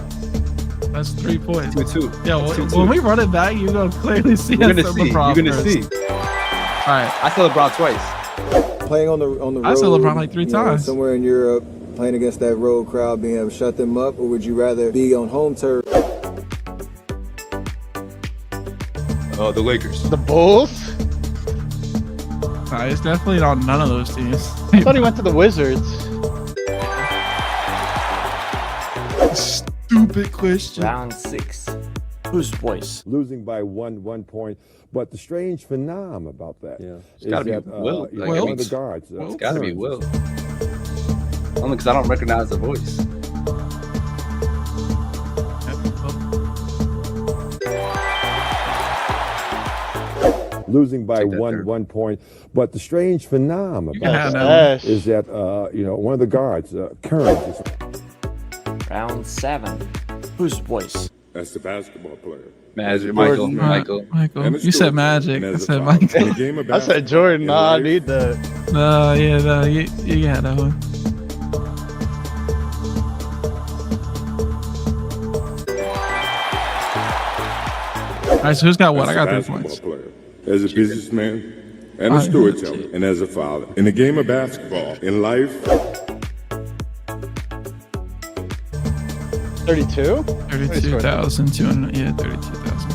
That's 3 points. 2-2. Yeah, That's 2-2. when we run it back, you're gonna clearly see. You're gonna us see. LeBron You're gonna first. see. All right. I said LeBron twice. Playing on the road, I said LeBron like 3 times. somewhere in Europe, playing against that road crowd, being able to shut them up, or would you rather be on home turf? Oh, the Lakers. The Bulls? Nah, it's definitely on none of those teams. I thought he went to the Wizards. Stupid question. Round 6. Whose voice? Losing by one point. But the strange phenomenon about that is gotta be that Will. you know, Will? one of the guards. It's got to be Kearns, Will. Only because I don't recognize the voice. losing by Take that third. one point. But the strange phenomenon You can have about that that is that one of the guards, Kearns, Round 7. Whose voice? That's the basketball player. Magic, Michael. Michael. And it's You said Jordan. Magic. And I as a said father, Michael. in the game of I said basketball, Jordan. in Nah, I life, need that. No, you got that one. All right, so who's got what? I got 3 points. Player, as a businessman, and a storyteller, and as a father. In the game of basketball, in life. 32? 32,200. Yeah, 32,000.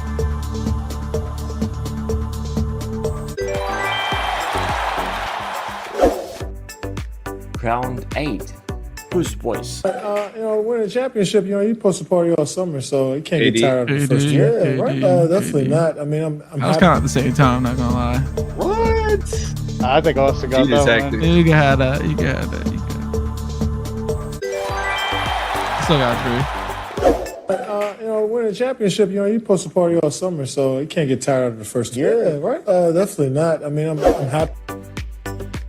Round 8. Whose voice? Winning a championship, you're supposed to party all summer, so you can't get tired of the first KD, year. KD, Right? Definitely not. I mean, I'm I was kind of at the same time, I'm not gonna lie. What? I think Austin got Jesus, that active. one. You got that. Still got 3. winning a championship, you're supposed to party all summer, so you can't get tired of the first year. Right? Definitely not. I mean, I'm happy.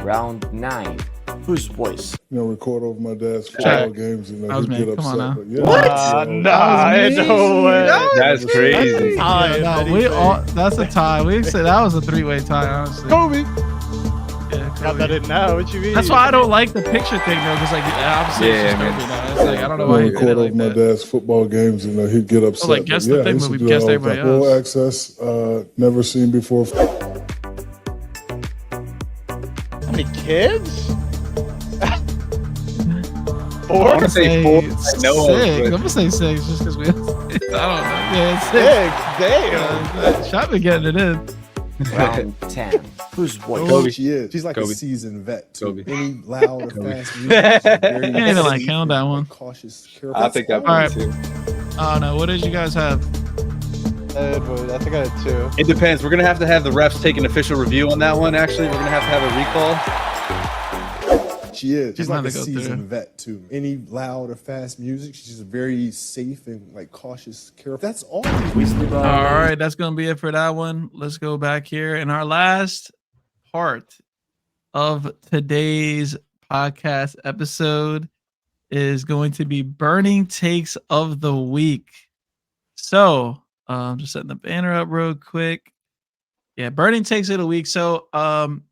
Round 9. Whose voice? Record over my dad's football games and That was he'd me. get Come on upset. now. But No way. That's crazy. No, we all. That's a tie. We say that was a 3-way tie. Honestly. Kobe. Yeah, Got that in now. What you mean? That's why I don't like the picture thing though, because obviously it's just man. Kobe now. It's like I don't know why you did record it over like my that. dad's football games and he'd get upset. like, guess the But thing, I but used to we do guessed that all the everybody time. else. Full access, never seen before. How many kids? I want to say 4. I know of, 6. but- I'm gonna say 6 just because we. I don't know. Yeah, it's 6. 6. Damn. Shot been getting it in. Round 10. Whose voice? Kobe. She is. She's like Kobe. a seasoned vet. Too. Kobe. Any loud or fast music. Can't even like count that one. Cautious, careful. I'll take that All one right. too. Oh no, what did you guys have? I think I had 2. It depends. We're gonna have to have the refs take an official review on that one. Actually, we're gonna have a recall. She is. She's like a Another go seasoned through. vet too. Any loud or fast music, she's very safe and like cautious, careful. That's all. All right, that's gonna be it for that one. Let's go back here. And our last part of today's podcast episode is going to be burning takes of the week. So just setting the banner up real quick. Yeah, burning takes of the week. So I'm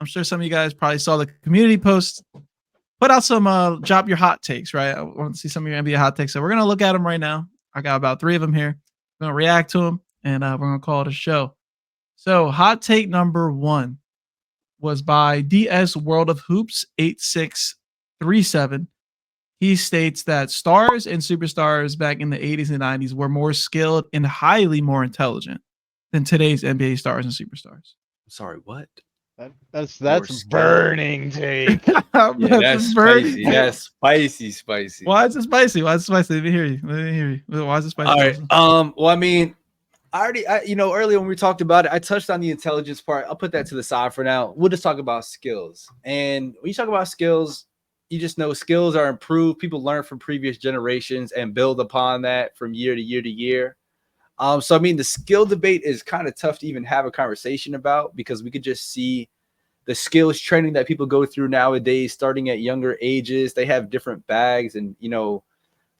sure some of you guys probably saw the community post. Put out some drop your hot takes, right? I want to see some of your NBA hot takes. So we're gonna look at them right now. I got about 3 of them here. We're gonna react to them, and we're gonna call it a show. So hot take number 1 was by DS World of Hoops 8637. He states that stars and superstars back in the 80s and 90s were more skilled and highly more intelligent than today's NBA stars and superstars. Sorry, what? That's burning take. Yeah, that's spicy. That's spicy. Why is it spicy? Let me hear you. Why is it spicy? All right. Well, I mean, earlier when we talked about it, I touched on the intelligence part. I'll put that to the side for now. We'll just talk about skills. And when you talk about skills, you just know skills are improved. People learn from previous generations and build upon that from year to year to year. So I mean, the skill debate is kind of tough to even have a conversation about because we could just see the skills training that people go through nowadays, starting at younger ages. They have different bags, and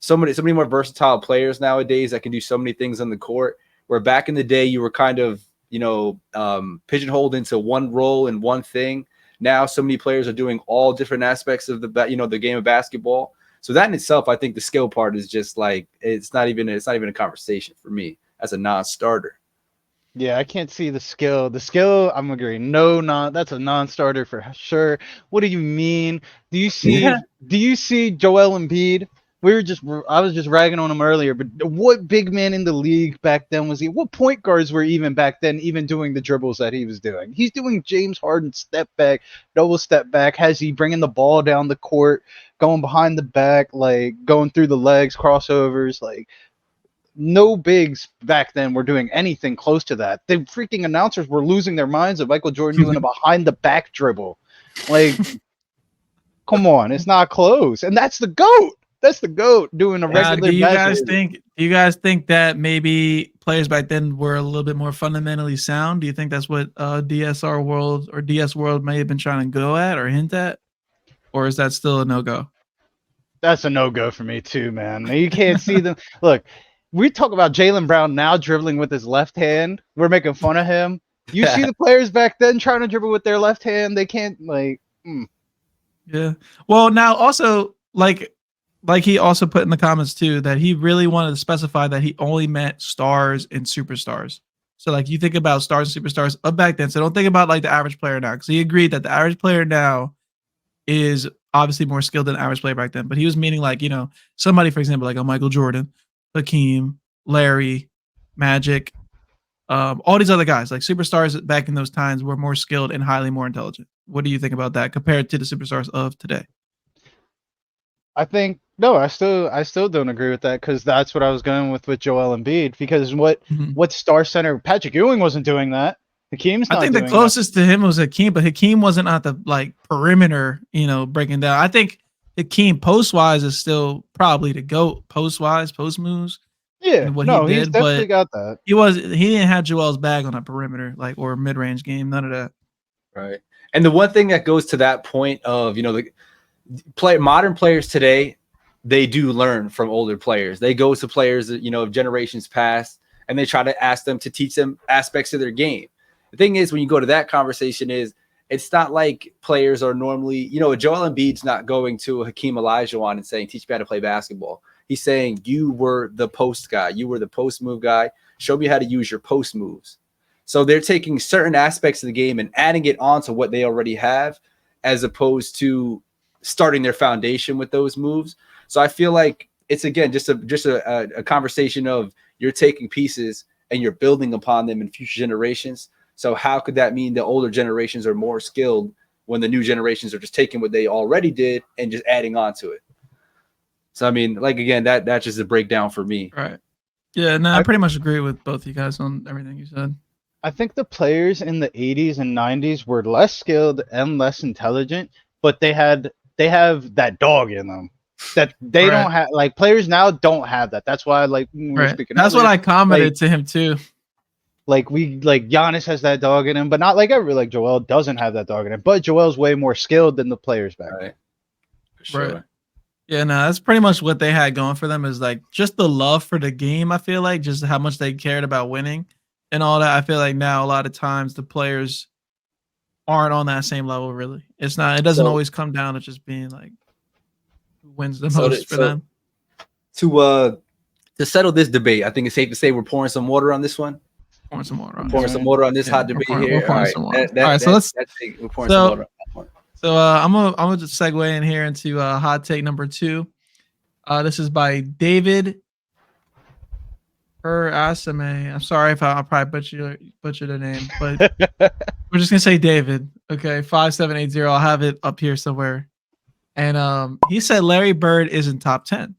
so many more versatile players nowadays that can do so many things on the court. Where back in the day, you were kind of pigeonholed into one role and one thing. Now, so many players are doing all different aspects of the game of basketball. So that in itself, I think the skill part is just like it's not even a conversation for me as a non-starter. Yeah, I can't see the skill. The skill, I'm agreeing. No, that's a non-starter for sure. What do you mean? Do you see Joel Embiid? I was just ragging on him earlier, but what big man in the league back then was he? What point guards were even back then even doing the dribbles that he was doing? He's doing James Harden step back, double step back. Has he bringing the ball down the court, going behind the back, like going through the legs, crossovers, like no bigs back then were doing anything close to that. The freaking announcers were losing their minds of Michael Jordan doing a behind the back dribble. Like, come on, it's not close. And that's the GOAT. That's the GOAT doing a regular. Do you guys think that maybe players back then were a little bit more fundamentally sound? Do you think that's what DSR World or DS World may have been trying to go at or hint at? Or is that still a no-go? That's a no-go for me too, man. You can't see them. Look, we talk about Jaylen Brown now dribbling with his left hand. We're making fun of him. You see the players back then trying to dribble with their left hand. They can't Yeah. Well, now also like he also put in the comments too that he really wanted to specify that he only meant stars and superstars. So like you think about stars and superstars of back then. So don't think about like the average player now, because he agreed that the average player now is obviously more skilled than the average player back then. But he was meaning like, somebody, for example, like a Michael Jordan, Hakeem, Larry, Magic, all these other guys, like superstars back in those times were more skilled and highly more intelligent. What do you think about that compared to the superstars of today? I think no, I still don't agree with that, because that's what I was going with Joel Embiid, because what star center Patrick Ewing wasn't doing that. Hakeem's not. I think the closest to him was Hakeem, but Hakeem wasn't at the like perimeter, breaking down. I think Hakeem post wise is still probably the GOAT post wise, post moves. Yeah, he's definitely got that. He didn't have Joel's bag on a perimeter or mid range game. None of that. Right. And the one thing that goes to that point of modern players today, they do learn from older players. They go to players that of generations past, and they try to ask them to teach them aspects of their game. The thing is, when you go to that conversation, it's not like players are normally, Joel Embiid's not going to Hakeem Olajuwon and saying, teach me how to play basketball. He's saying, you were the post guy. You were the post move guy. Show me how to use your post moves. So they're taking certain aspects of the game and adding it onto what they already have, as opposed to starting their foundation with those moves. So I feel like it's, again, just a conversation of you're taking pieces and you're building upon them in future generations. So how could that mean the older generations are more skilled when the new generations are just taking what they already did and just adding on to it? So, I mean, again, that's just a breakdown for me. Right. Yeah, no, I pretty much agree with both of you guys on everything you said. I think the players in the 80s and 90s were less skilled and less intelligent, but they have that dog in them that they don't have. Like, players now don't have that. That's why, we're speaking. That's what I commented to him too. Giannis has that dog in him, but not Joel doesn't have that dog in him. But Joel's way more skilled than the players back then. For sure. Right. Yeah, no, that's pretty much what they had going for them, is just the love for the game. I feel like just how much they cared about winning and all that. I feel like now a lot of times the players aren't on that same level. Really, it doesn't always come down to just being who wins the most for them. To settle this debate, I think it's safe to say we're pouring some water on this one. Pouring some water on this hot debate here. All right, so let's. We're pouring some water on that one. So I'm gonna just segue in here into hot take number 2. This is by David Asame. I'm sorry if I probably butchered the name, but we're just gonna say David. Okay, 5780. I'll have it up here somewhere. And he said Larry Bird isn't top 10.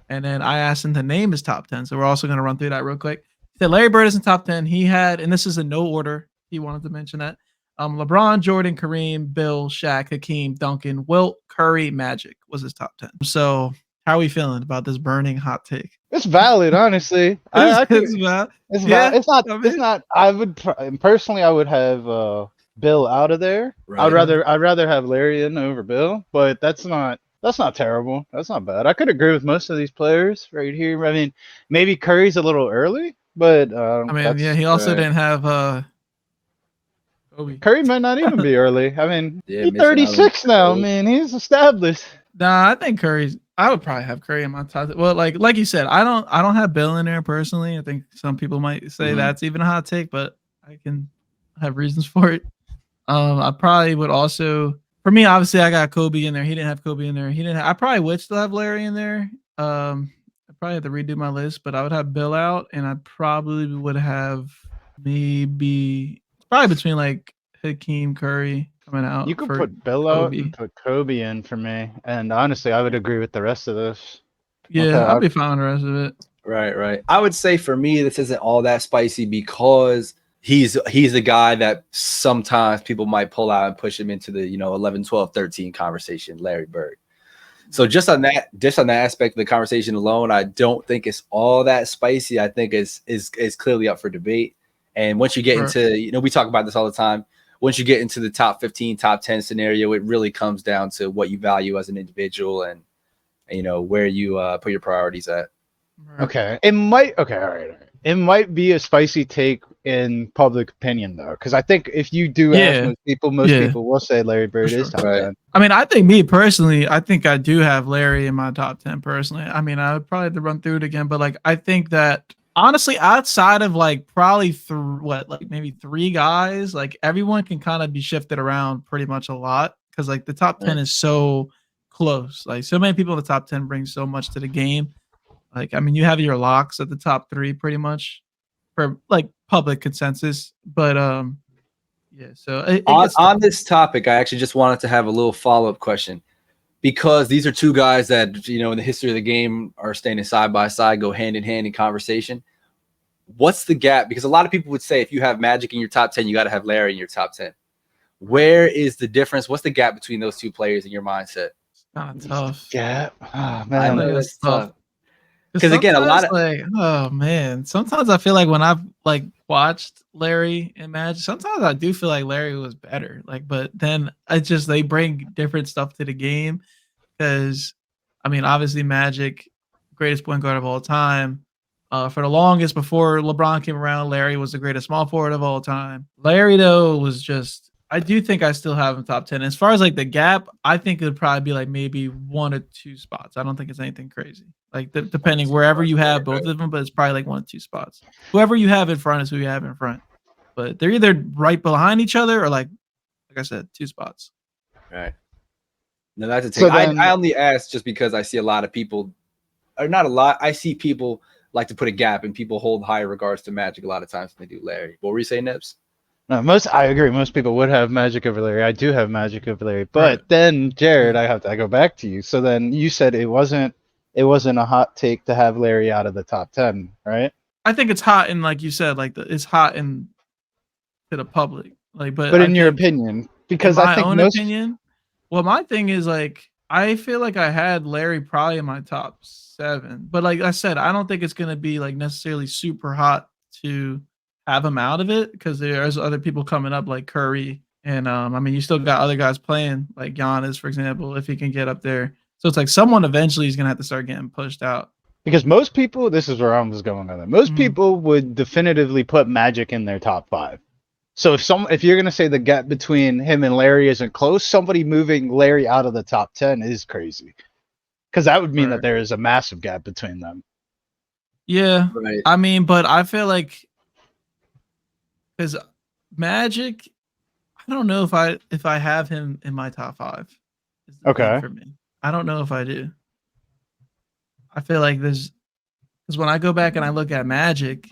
And then I asked him to name his top 10. So we're also gonna run through that real quick. He said Larry Bird isn't top 10. He had, and this is in no order. He wanted to mention that. LeBron, Jordan, Kareem, Bill, Shaq, Hakeem, Duncan, Wilt, Curry, Magic was his top 10. So how are we feeling about this burning hot take? It's valid, honestly. It's valid. It's not. I would personally, I would have Bill out of there. Right. I'd rather have Larry in over Bill, but that's not terrible. That's not bad. I could agree with most of these players right here. I mean, maybe Curry's a little early, but he also didn't have Curry might not even be early. I mean, he's 36 now. Man, he's established. Nah, I think I would probably have Curry in my top. Well, like you said, I don't have Bill in there personally. I think some people might say that's even a hot take, but I can have reasons for it. I probably would also, for me, obviously, I got Kobe in there. He didn't have Kobe in there. I probably would still have Larry in there. I probably have to redo my list, but I would have Bill out, and I probably would have probably between Hakeem, Curry coming out. You could put Bill out and put Kobe in for me. And honestly, I would agree with the rest of this. Yeah, I'll be fine with the rest of it. Right. I would say for me, this isn't all that spicy because he's a guy that sometimes people might pull out and push him into the 11, 12, 13 conversation, Larry Bird. So just on that aspect of the conversation alone, I don't think it's all that spicy. I think is clearly up for debate. And once you get into, we talk about this all the time. Once you get into the top 15, top 10 scenario, it really comes down to what you value as an individual and where you put your priorities at. Okay. It might. Okay. All right. It might be a spicy take in public opinion, though, because I think if you do ask most people will say Larry Bird is top 10. I mean, I think me personally, I think I do have Larry in my top 10 personally. I mean, I would probably have to run through it again, but like, I think that honestly, outside of like probably maybe 3 guys, like everyone can kind of be shifted around pretty much a lot because like the top 10 is so close. Like so many people in the top 10 bring so much to the game. Like, I mean, you have your locks at the top 3 pretty much for like public consensus, but yeah. So on this topic, I actually just wanted to have a little follow-up question because these are 2 guys that, you know, in the history of the game are standing side by side, go hand in hand in conversation. What's the gap? Because a lot of people would say if you have Magic in your top 10, you got to have Larry in your top 10. Where is the difference? What's the gap between those 2 players in your mindset? Not tough. Yeah. Oh, man. I know that's tough. Because again, a lot of like, oh man, sometimes I feel like when I've like watched Larry and Magic, sometimes I do feel like Larry was better. Like, but then they bring different stuff to the game. Because I mean, obviously Magic, greatest point guard of all time. For the longest before LeBron came around, Larry was the greatest small forward of all time. Larry though was just, I do think I still have him top 10. As far as like the gap, I think it would probably be like maybe 1 or 2 spots. I don't think it's anything crazy. Like depending wherever you have both of them, but it's probably like 1 or 2 spots. Whoever you have in front is who you have in front. But they're either right behind each other or like I said, 2 spots. Right. No, that's a take. I only ask just because I see a lot of people, or not a lot. I see people like to put a gap, and people hold higher regards to Magic a lot of times than they do Larry. What were you saying, Nips? No, I agree. Most people would have Magic over Larry. I do have Magic over Larry, but then Jared, I go back to you. So then you said it wasn't a hot take to have Larry out of the top 10, right? I think it's hot, and like you said, like it's hot to the public. Like, but in your opinion, because I think opinion. Well, my thing is like I feel like I had Larry probably in my top 7, but like I said, I don't think it's gonna be like necessarily super hot to have him out of it because there's other people coming up like Curry and I mean you still got other guys playing like Giannis, for example, if he can get up there. So it's like someone eventually is gonna have to start getting pushed out. Because most people, this is where I was going with it. Most people would definitively put Magic in their top 5. So if you're gonna say the gap between him and Larry isn't close, somebody moving Larry out of the top 10 is crazy. Because that would mean that there is a massive gap between them. Yeah, right. I mean, but I feel like because Magic, I don't know if I have him in my top 5. Okay. For me, I don't know if I do. I feel like because when I go back and I look at Magic,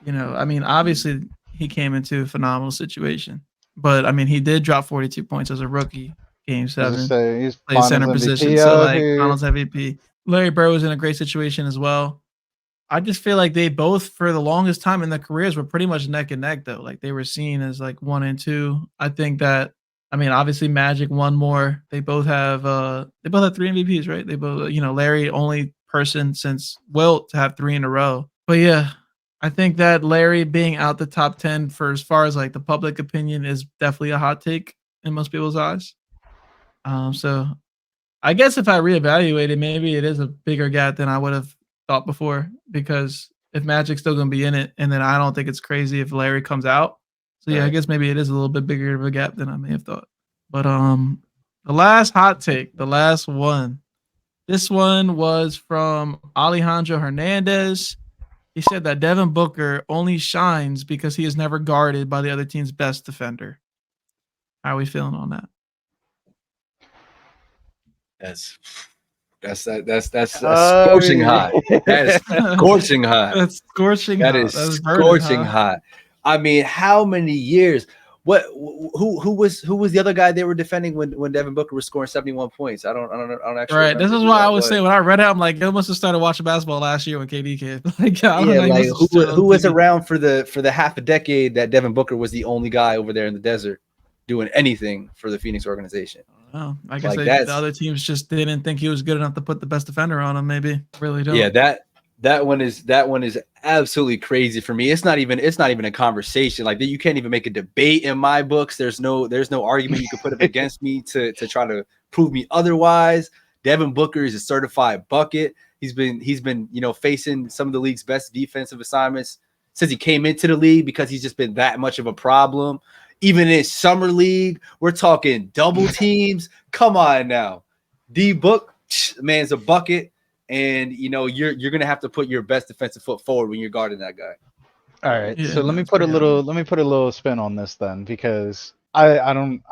you know, I mean, obviously he came into a phenomenal situation, but I mean, he did drop 42 points as a rookie, Game 7. He's played center MVP position, so like Finals MVP. Larry Bird was in a great situation as well. I just feel like they both, for the longest time in their careers, were pretty much neck and neck, though. Like they were seen as like 1 and 2. I think that, I mean, obviously Magic won more. They both have 3 MVPs, right? They both, you know, Larry only person since Wilt to have 3 in a row. But yeah, I think that Larry being out the top 10 for as far as like the public opinion is definitely a hot take in most people's eyes. So I guess if I reevaluate it, maybe it is a bigger gap than I would have thought before, because if Magic's still going to be in it, and then I don't think it's crazy if Larry comes out. So yeah, I guess maybe it is a little bit bigger of a gap than I may have thought. But the last hot take, the last one, this one was from Alejandro Hernandez. He said that Devin Booker only shines because he is never guarded by the other team's best defender. How are we feeling on that? That's scorching hot. That is scorching hot. That's scorching hot. That is scorching hot. I mean, how many years? Who was the other guy they were defending when Devin Booker was scoring 71 points? I don't actually. Right. This is why I was saying when I read it, I'm like, I must have started watching basketball last year when KD came. Like, who was around for the half a decade that Devin Booker was the only guy over there in the desert doing anything for the Phoenix organization? Oh, I guess the other teams just didn't think he was good enough to put the best defender on him. Maybe really don't. Yeah, that one is absolutely crazy for me. It's not even a conversation. Like you can't even make a debate in my books. There's no argument you can put up against me to try to prove me otherwise. Devin Booker is a certified bucket. He's been facing some of the league's best defensive assignments since he came into the league because he's just been that much of a problem. Even in summer league, we're talking double teams. Come on now. D-Book, man's a bucket. And you're gonna have to put your best defensive foot forward when you're guarding that guy. All right, so let me put a little spin on this then, because I don't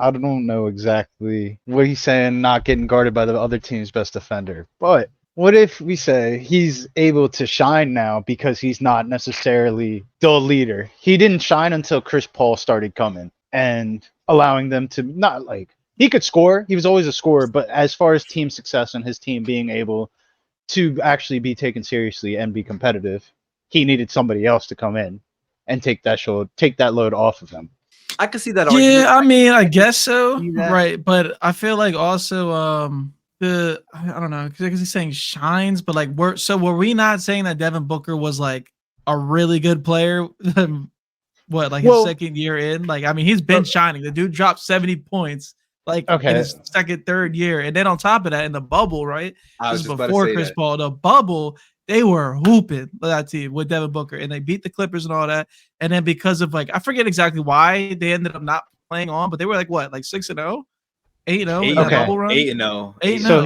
know exactly what he's saying, not getting guarded by the other team's best defender. But what if we say he's able to shine now because he's not necessarily the leader? He didn't shine until Chris Paul started coming and allowing them to not like he could score. He was always a scorer, but as far as team success and his team being able to actually be taken seriously and be competitive, he needed somebody else to come in and take that load off of them. I can see that. Yeah, I mean, I guess so, right? But I feel like also I don't know, because he's saying shines, but like were we not saying that Devin Booker was like a really good player? His second year in? Like, I mean, he's been shining. The dude dropped 70 points in his third year, and then on top of that, in the bubble, right? This is before Chris Paul. The bubble, they were hooping that team with Devin Booker, and they beat the Clippers and all that. And then because of I forget exactly why they ended up not playing on, but they were like 6-0, 8-0 in that bubble run. 8-0. So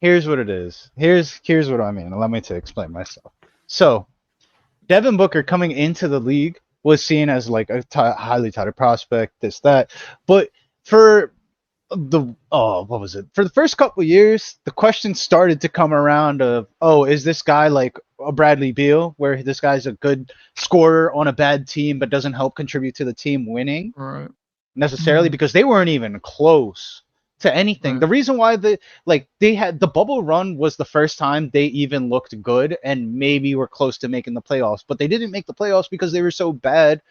here's what it is. Here's what I mean. Allow me to explain myself. So Devin Booker coming into the league was seen as like a highly touted prospect, this, that. But for for the first couple of years, the question started to come around of, is this guy like a Bradley Beal, where this guy's a good scorer on a bad team but doesn't help contribute to the team winning necessarily, because they weren't even close to anything. The reason why they had the bubble run was the first time they even looked good and maybe were close to making the playoffs, but they didn't make the playoffs because they were so bad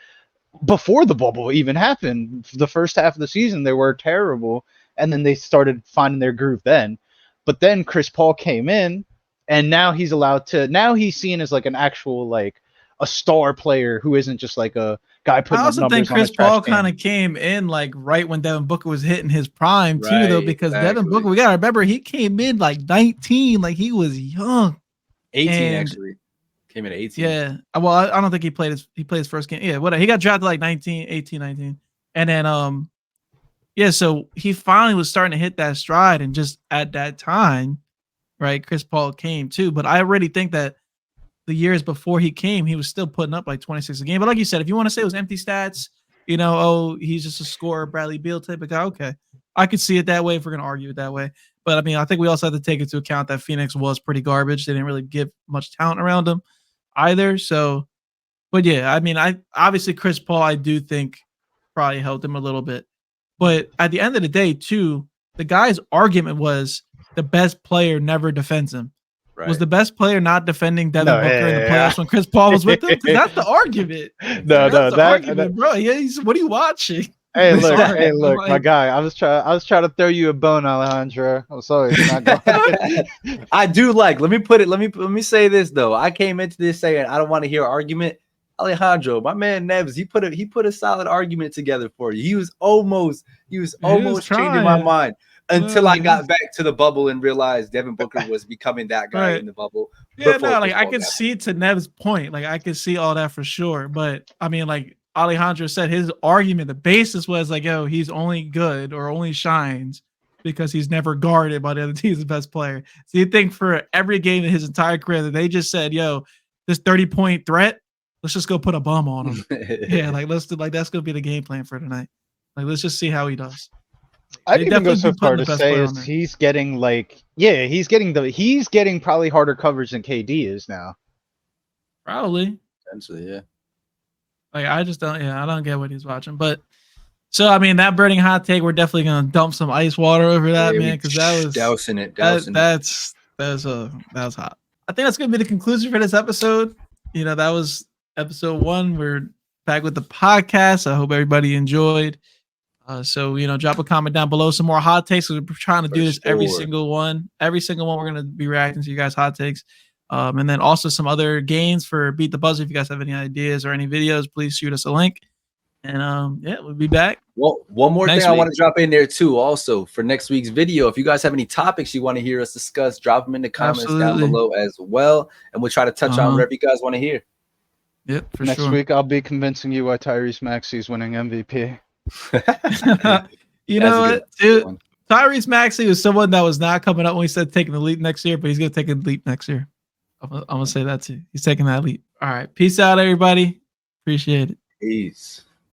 before the bubble even happened. The first half of the season, they were terrible, and then they started finding their groove then. But then Chris Paul came in, and now he's seen as like an actual, like a star player who isn't just like a guy putting up numbers. I also think Chris Paul kind of came in like right when Devin Booker was hitting his prime too, though, because Devin Booker, we gotta remember, he came in like 19, like he was young. 18 actually. Came in 18. Yeah. Well, I don't think he played his first game. Yeah, whatever. He got drafted like 19. And then so he finally was starting to hit that stride, and just at that time, right, Chris Paul came too. But I already think that the years before he came, he was still putting up like 26 a game. But like you said, if you want to say it was empty stats, he's just a scorer, Bradley Beal type of guy, okay. I could see it that way if we're going to argue it that way. But I mean, I think we also have to take into account that Phoenix was pretty garbage. They didn't really give much talent around them either. So, but yeah, I mean, obviously Chris Paul, I do think probably helped him a little bit. But at the end of the day, too, the guy's argument was the best player never defends him. Right. Was the best player not defending Devin Booker in the playoffs when Chris Paul was with him? Because that's the argument. That's the argument, bro. Yeah, what are you watching? Hey, look, my guy. I was trying to throw you a bone, Alejandro. I'm sorry. I do like. Let me say this though. I came into this saying I don't want to hear argument. Alejandro, my man Neves, he put a solid argument together for you. He was almost changing my mind until I got back to the bubble and realized Devin Booker was becoming that guy in the bubble. Yeah, no, like I could see to Nev's point. Like I could see all that for sure. But I mean, like Alejandro said, his argument, the basis was like, he's only good or only shines because he's never guarded by the other team's best player. So you think for every game in his entire career that they just said, this 30-point threat, let's just go put a bum on him. Yeah, like let's do, like that's gonna be the game plan for tonight. Like let's just see how he does. I'd even go so far to say he's getting he's getting probably harder coverage than KD is now. Probably. Potentially, yeah. Like I don't get what he's watching. But so I mean that burning hot take, we're definitely gonna dump some ice water over that, man, because that was dousing it. That was hot. I think that's gonna be the conclusion for this episode. That was episode 1. We're back with the podcast. I hope everybody enjoyed. So drop a comment down below, some more hot takes. We're trying to do this every single one. Every single one, we're gonna be reacting to you guys' hot takes. And then also some other games for Beat the Buzzer. If you guys have any ideas or any videos, please shoot us a link. And yeah, we'll be back. Well, one more Next thing I week. want to drop in there too. Also for next week's video, if you guys have any topics you want to hear us discuss, drop them in the comments down Absolutely. below as well, and we'll try to touch on whatever you guys want to hear. Yep, for Next sure. week, I'll be convincing you why Tyrese Maxey's winning MVP. You know what, dude? Tyrese Maxey was someone that was not coming up when he said taking the leap next year, but he's going to take a leap next year. I'm going to say that too. He's taking that leap. All right. Peace out, everybody. Appreciate it. Peace.